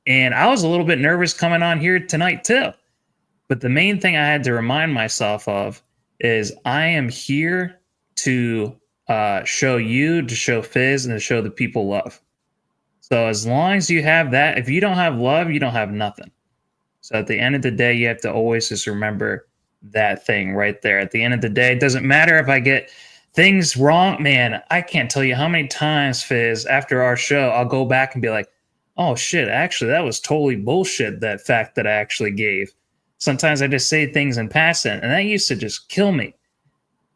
S3: And I was a little bit nervous coming on here tonight too. But the main thing I had to remind myself of is I am here to show you, to show Fizz, and to show the people love. So as long as you have that, if you don't have love, you don't have nothing. So at the end of the day, you have to always just remember that thing right there. At the end of the day, it doesn't matter if I get things wrong. Man, I can't tell you how many times, Fizz, after our show, I'll go back and be like, oh shit, actually, that was totally bullshit, that fact that I actually gave. Sometimes I just say things in passing, and that used to just kill me.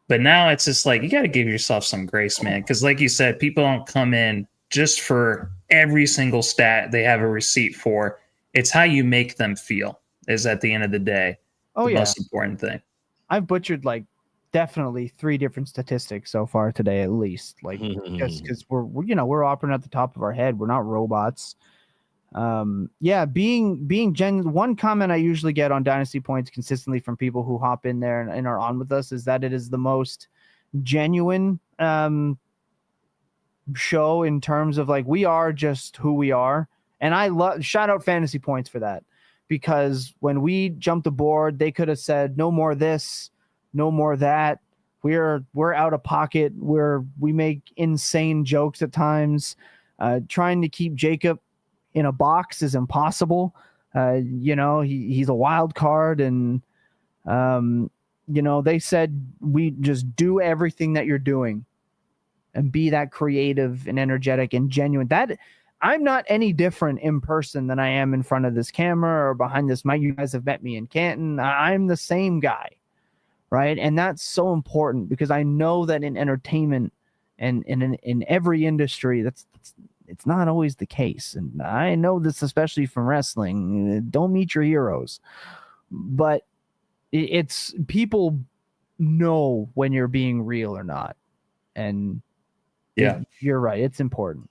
S3: But now it's just like, you got to give yourself some grace, man. Because like you said, people don't come in just for every single stat they have a receipt for. It's how you make them feel is at the end of the day the most important thing.
S2: I've butchered like definitely 3 different statistics so far today, at least. Like just because we're operating at the top of our head. We're not robots. Being genuine. One comment I usually get on Dynasty Points consistently from people who hop in there and are on with us is that it is the most genuine show in terms of like, we are just who we are. And I love, shout out Fantasy Points for that, because when we jumped aboard, they could have said no more this, no more that. We're out of pocket. We make insane jokes at times. Trying to keep Jacob in a box is impossible. He's a wild card, and they said we just do everything that you're doing and be that creative and energetic and genuine. That I'm not any different in person than I am in front of this camera or behind this mic. You guys have met me in Canton. I'm the same guy, right? And that's so important, because I know that in entertainment and in every industry, it's not always the case. And I know this, especially from wrestling. Don't meet your heroes. But it's people know when you're being real or not. And yeah, you're right. It's important.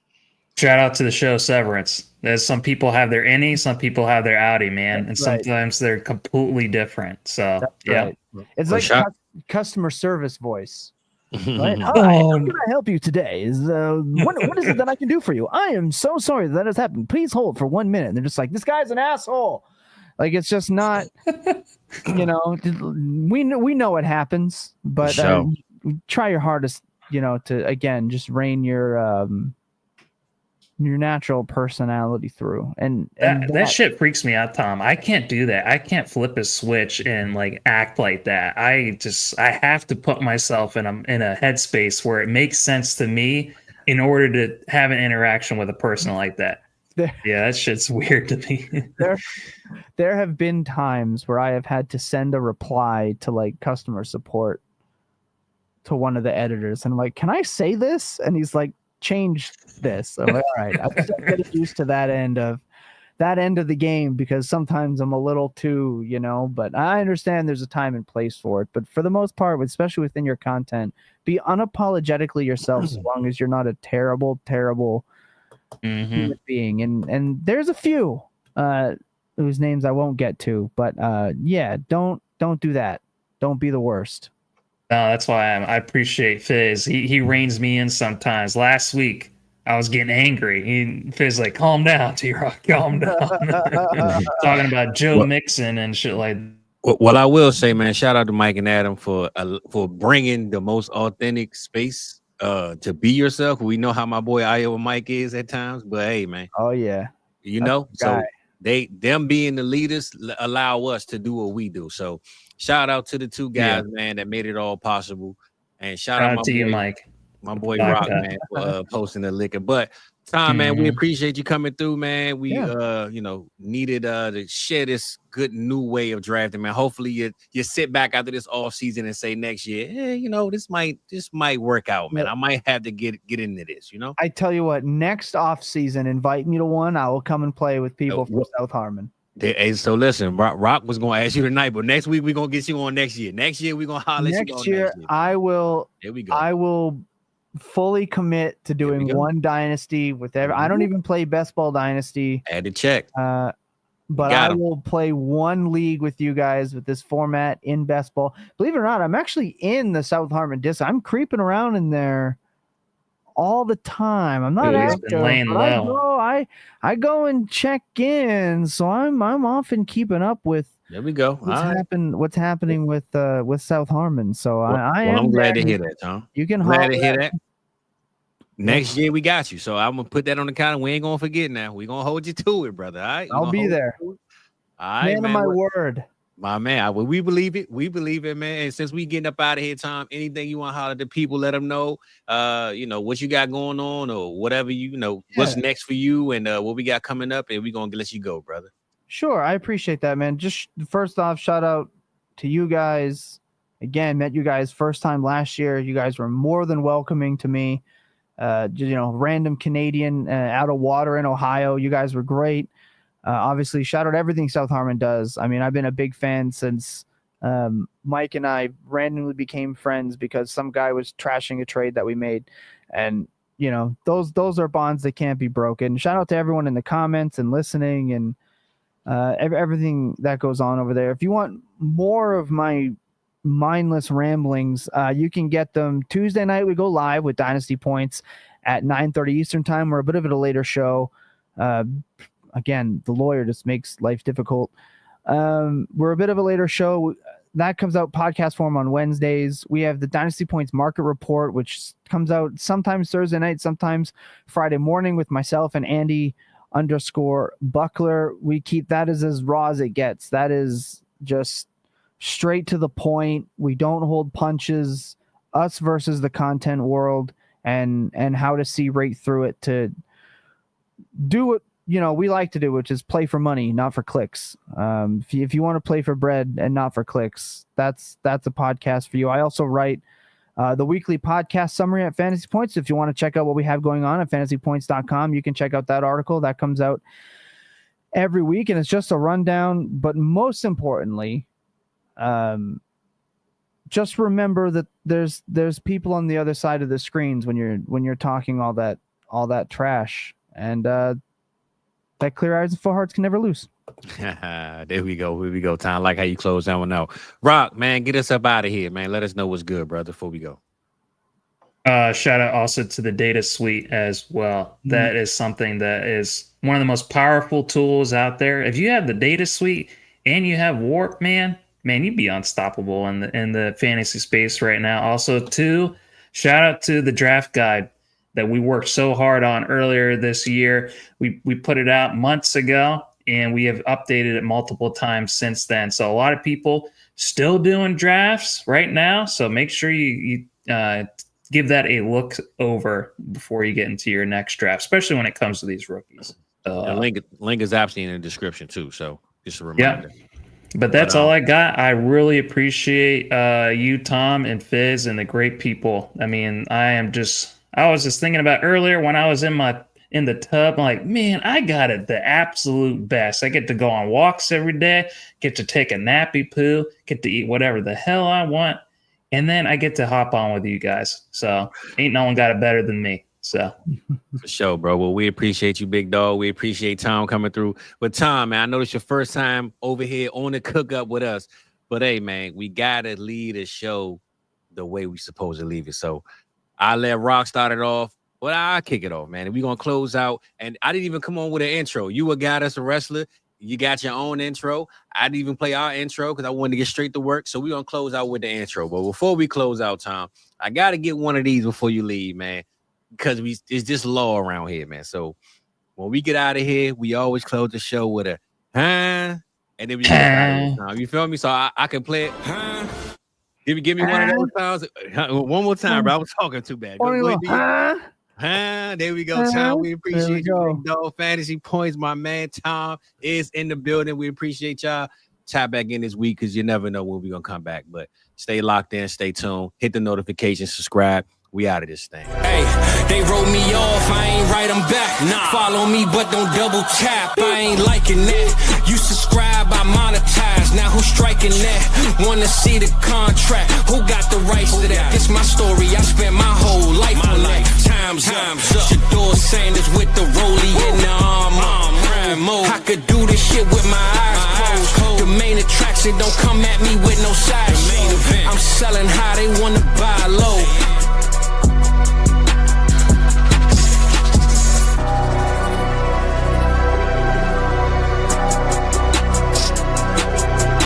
S3: Shout out to the show Severance. There's some people have their innie, some people have their outie, man. And sometimes they're completely different. So,
S2: right. It's like customer service voice. Right? Hi, how can I help you today? What is it that I can do for you? I am so sorry that has happened. Please hold for 1 minute. And they're just like, this guy's an asshole. Like, it's just not, we know what happens, but try your hardest, to, again, just rein your natural personality through. And
S3: that shit freaks me out, Tom. I can't do that. I can't flip a switch and like act like that. I have to put myself in a headspace where it makes sense to me in order to have an interaction with a person like that. That shit's weird to me.
S2: There have been times where I have had to send a reply to like customer support to one of the editors, and I'm like, can I say this? And he's like, change this. I'm like, all right, I'm just getting used to that end of the game, because sometimes I'm a little too, but I understand there's a time and place for it. But for the most part, especially within your content, be unapologetically yourself, as long as you're not a terrible human being. And there's a few whose names I won't get to, but don't do that. Don't be the worst.
S3: No, that's why I appreciate Fizz. He reins me in sometimes. Last week, I was getting angry. Fizz like, calm down, T-Rock, calm down. Talking about Joe Mixon and shit like that.
S1: Well, I will say, man, shout out to Mike and Adam for bringing the most authentic space to be yourself. We know how my boy Iowa Mike is at times, but hey, man.
S2: Oh, yeah.
S1: So them being the leaders allow us to do what we do. So shout out to the two guys, man, that made it all possible. And shout out
S3: to you, Mike.
S1: My boy Rock, man, for posting the liquor. But Tom, man, we appreciate you coming through, man. We needed to share this good new way of drafting, man. Hopefully you sit back after this off season and say next year, this might work out, man. I might have to get into this,
S2: I tell you what, next off season, invite me to one. I will come and play with people from South Harmon.
S1: Hey, so listen, Rock was gonna ask you tonight, but next week we're gonna get you on next year. Next year we're gonna holler
S2: next
S1: you on
S2: year.
S1: Next year.
S2: I will.
S1: There we go.
S2: I will fully commit to doing one Dynasty with every. I don't even play Best Ball Dynasty.
S1: Add the check.
S2: But I will play one league with you guys with this format in Best Ball. Believe it or not, I'm actually in the South Harmon Dis. I'm creeping around in there all the time. I'm not active, but I go and check in, so I'm often keeping up with.
S1: There we go.
S2: What's happening with South Harmon? So
S1: I'm glad to hear that, Tom.
S2: You can
S1: glad to hear that. Next year we got you, so I'm gonna put that on the calendar. We ain't gonna forget now. We're gonna hold you to it, brother. All right,
S2: I'll be there.
S1: All right,
S2: man. Of my word.
S1: My man, we believe it. We believe it, man. And since we getting up out of here, Tom, anything you want to holler at the people, let them know, what you got going on or whatever, what's next for you and what we got coming up, and we're going to let you go, brother.
S2: Sure. I appreciate that, man. Just first off, shout out to you guys. Again, met you guys first time last year. You guys were more than welcoming to me. Random Canadian out of water in Ohio. You guys were great. Obviously, shout out everything South Harmon does. I mean, I've been a big fan since Mike and I randomly became friends because some guy was trashing a trade that we made. And, those are bonds that can't be broken. Shout out to everyone in the comments and listening and everything that goes on over there. If you want more of my mindless ramblings, you can get them Tuesday night. We go live with Dynasty Points at 9:30 Eastern time. We're a bit of a later show. Again, the lawyer just makes life difficult. We're a bit of a later show. That comes out podcast form on Wednesdays. We have the Dynasty Points Market Report, which comes out sometimes Thursday night, sometimes Friday morning with myself and Andy_Buckler. We keep that as raw as it gets. That is just straight to the point. We don't hold punches. Us versus the content world and how to see right through it to do what we like to do, which is play for money, not for clicks. If you want to play for bread and not for clicks, that's a podcast for you. I also write the weekly podcast summary at Fantasy Points. If you want to check out what we have going on at fantasypoints.com, you can check out that article that comes out every week. And it's just a rundown, but most importantly, just remember that there's people on the other side of the screens when you're talking all that trash, and that clear eyes and full hearts can never lose.
S1: There we go. Here we go, Tom. I like how you close that one out. Rock, man, get us up out of here, man. Let us know what's good, brother, before we go.
S3: Shout out also to the data suite as well. That is something that is one of the most powerful tools out there. If you have the data suite and you have Warp, man, you'd be unstoppable in the fantasy space right now. Also, too, shout out to the draft guide that we worked so hard on earlier this year. We put it out months ago, and we have updated it multiple times since then. So a lot of people still doing drafts right now. So make sure you give that a look over before you get into your next draft, especially when it comes to these rookies.
S1: The link is absolutely in the description too. So just a reminder.
S3: Yeah. But that's all I got. I really appreciate you, Tom, and Fizz, and the great people. I mean, I was just thinking about earlier when I was in the tub, I'm like, man, I got it the absolute best. I get to go on walks every day, get to take a nappy poo, get to eat whatever the hell I want, and then I get to hop on with you guys. So ain't no one got it better than me. So
S1: for sure, bro. Well, we appreciate you, big dog. We appreciate Tom coming through. But Tom, man, I know it's your first time over here on the cook up with us. But hey, man, we gotta lead a show the way we supposed to leave it. So I let Rock start it off. Well, I'll kick it off, man. We're gonna close out. And I didn't even come on with an intro. You a guy that's a wrestler. You got your own intro. I didn't even play our intro because I wanted to get straight to work. So we're gonna close out with the intro. But before we close out, Tom, I gotta get one of these before you leave, man. Because it's just law around here, man. So when we get out of here, we always close the show with a and then we get out of here. You feel me? So I can play it. Give me one of those sounds. One more time, bro. I was talking too bad. Go ahead, there we go, Tom. We appreciate you, Dog Fantasy Points. My man Tom is in the building. We appreciate y'all. Tap back in this week because you never know when we're gonna come back. But stay locked in, stay tuned, hit the notification, subscribe. We out of this thing.
S4: Hey, they wrote me off, I ain't write them back. Nah. Follow me, but don't double tap. I ain't liking that. You subscribe, I monetize. Now who's striking that? Wanna see the contract? Who got the rights to that? This my story. I spent my whole life on that. Time's up. Shador Sanders with the rollie in the armor. I could do this shit with my eyes closed. The main attraction don't come at me with no side show. I'm selling high, they wanna buy low.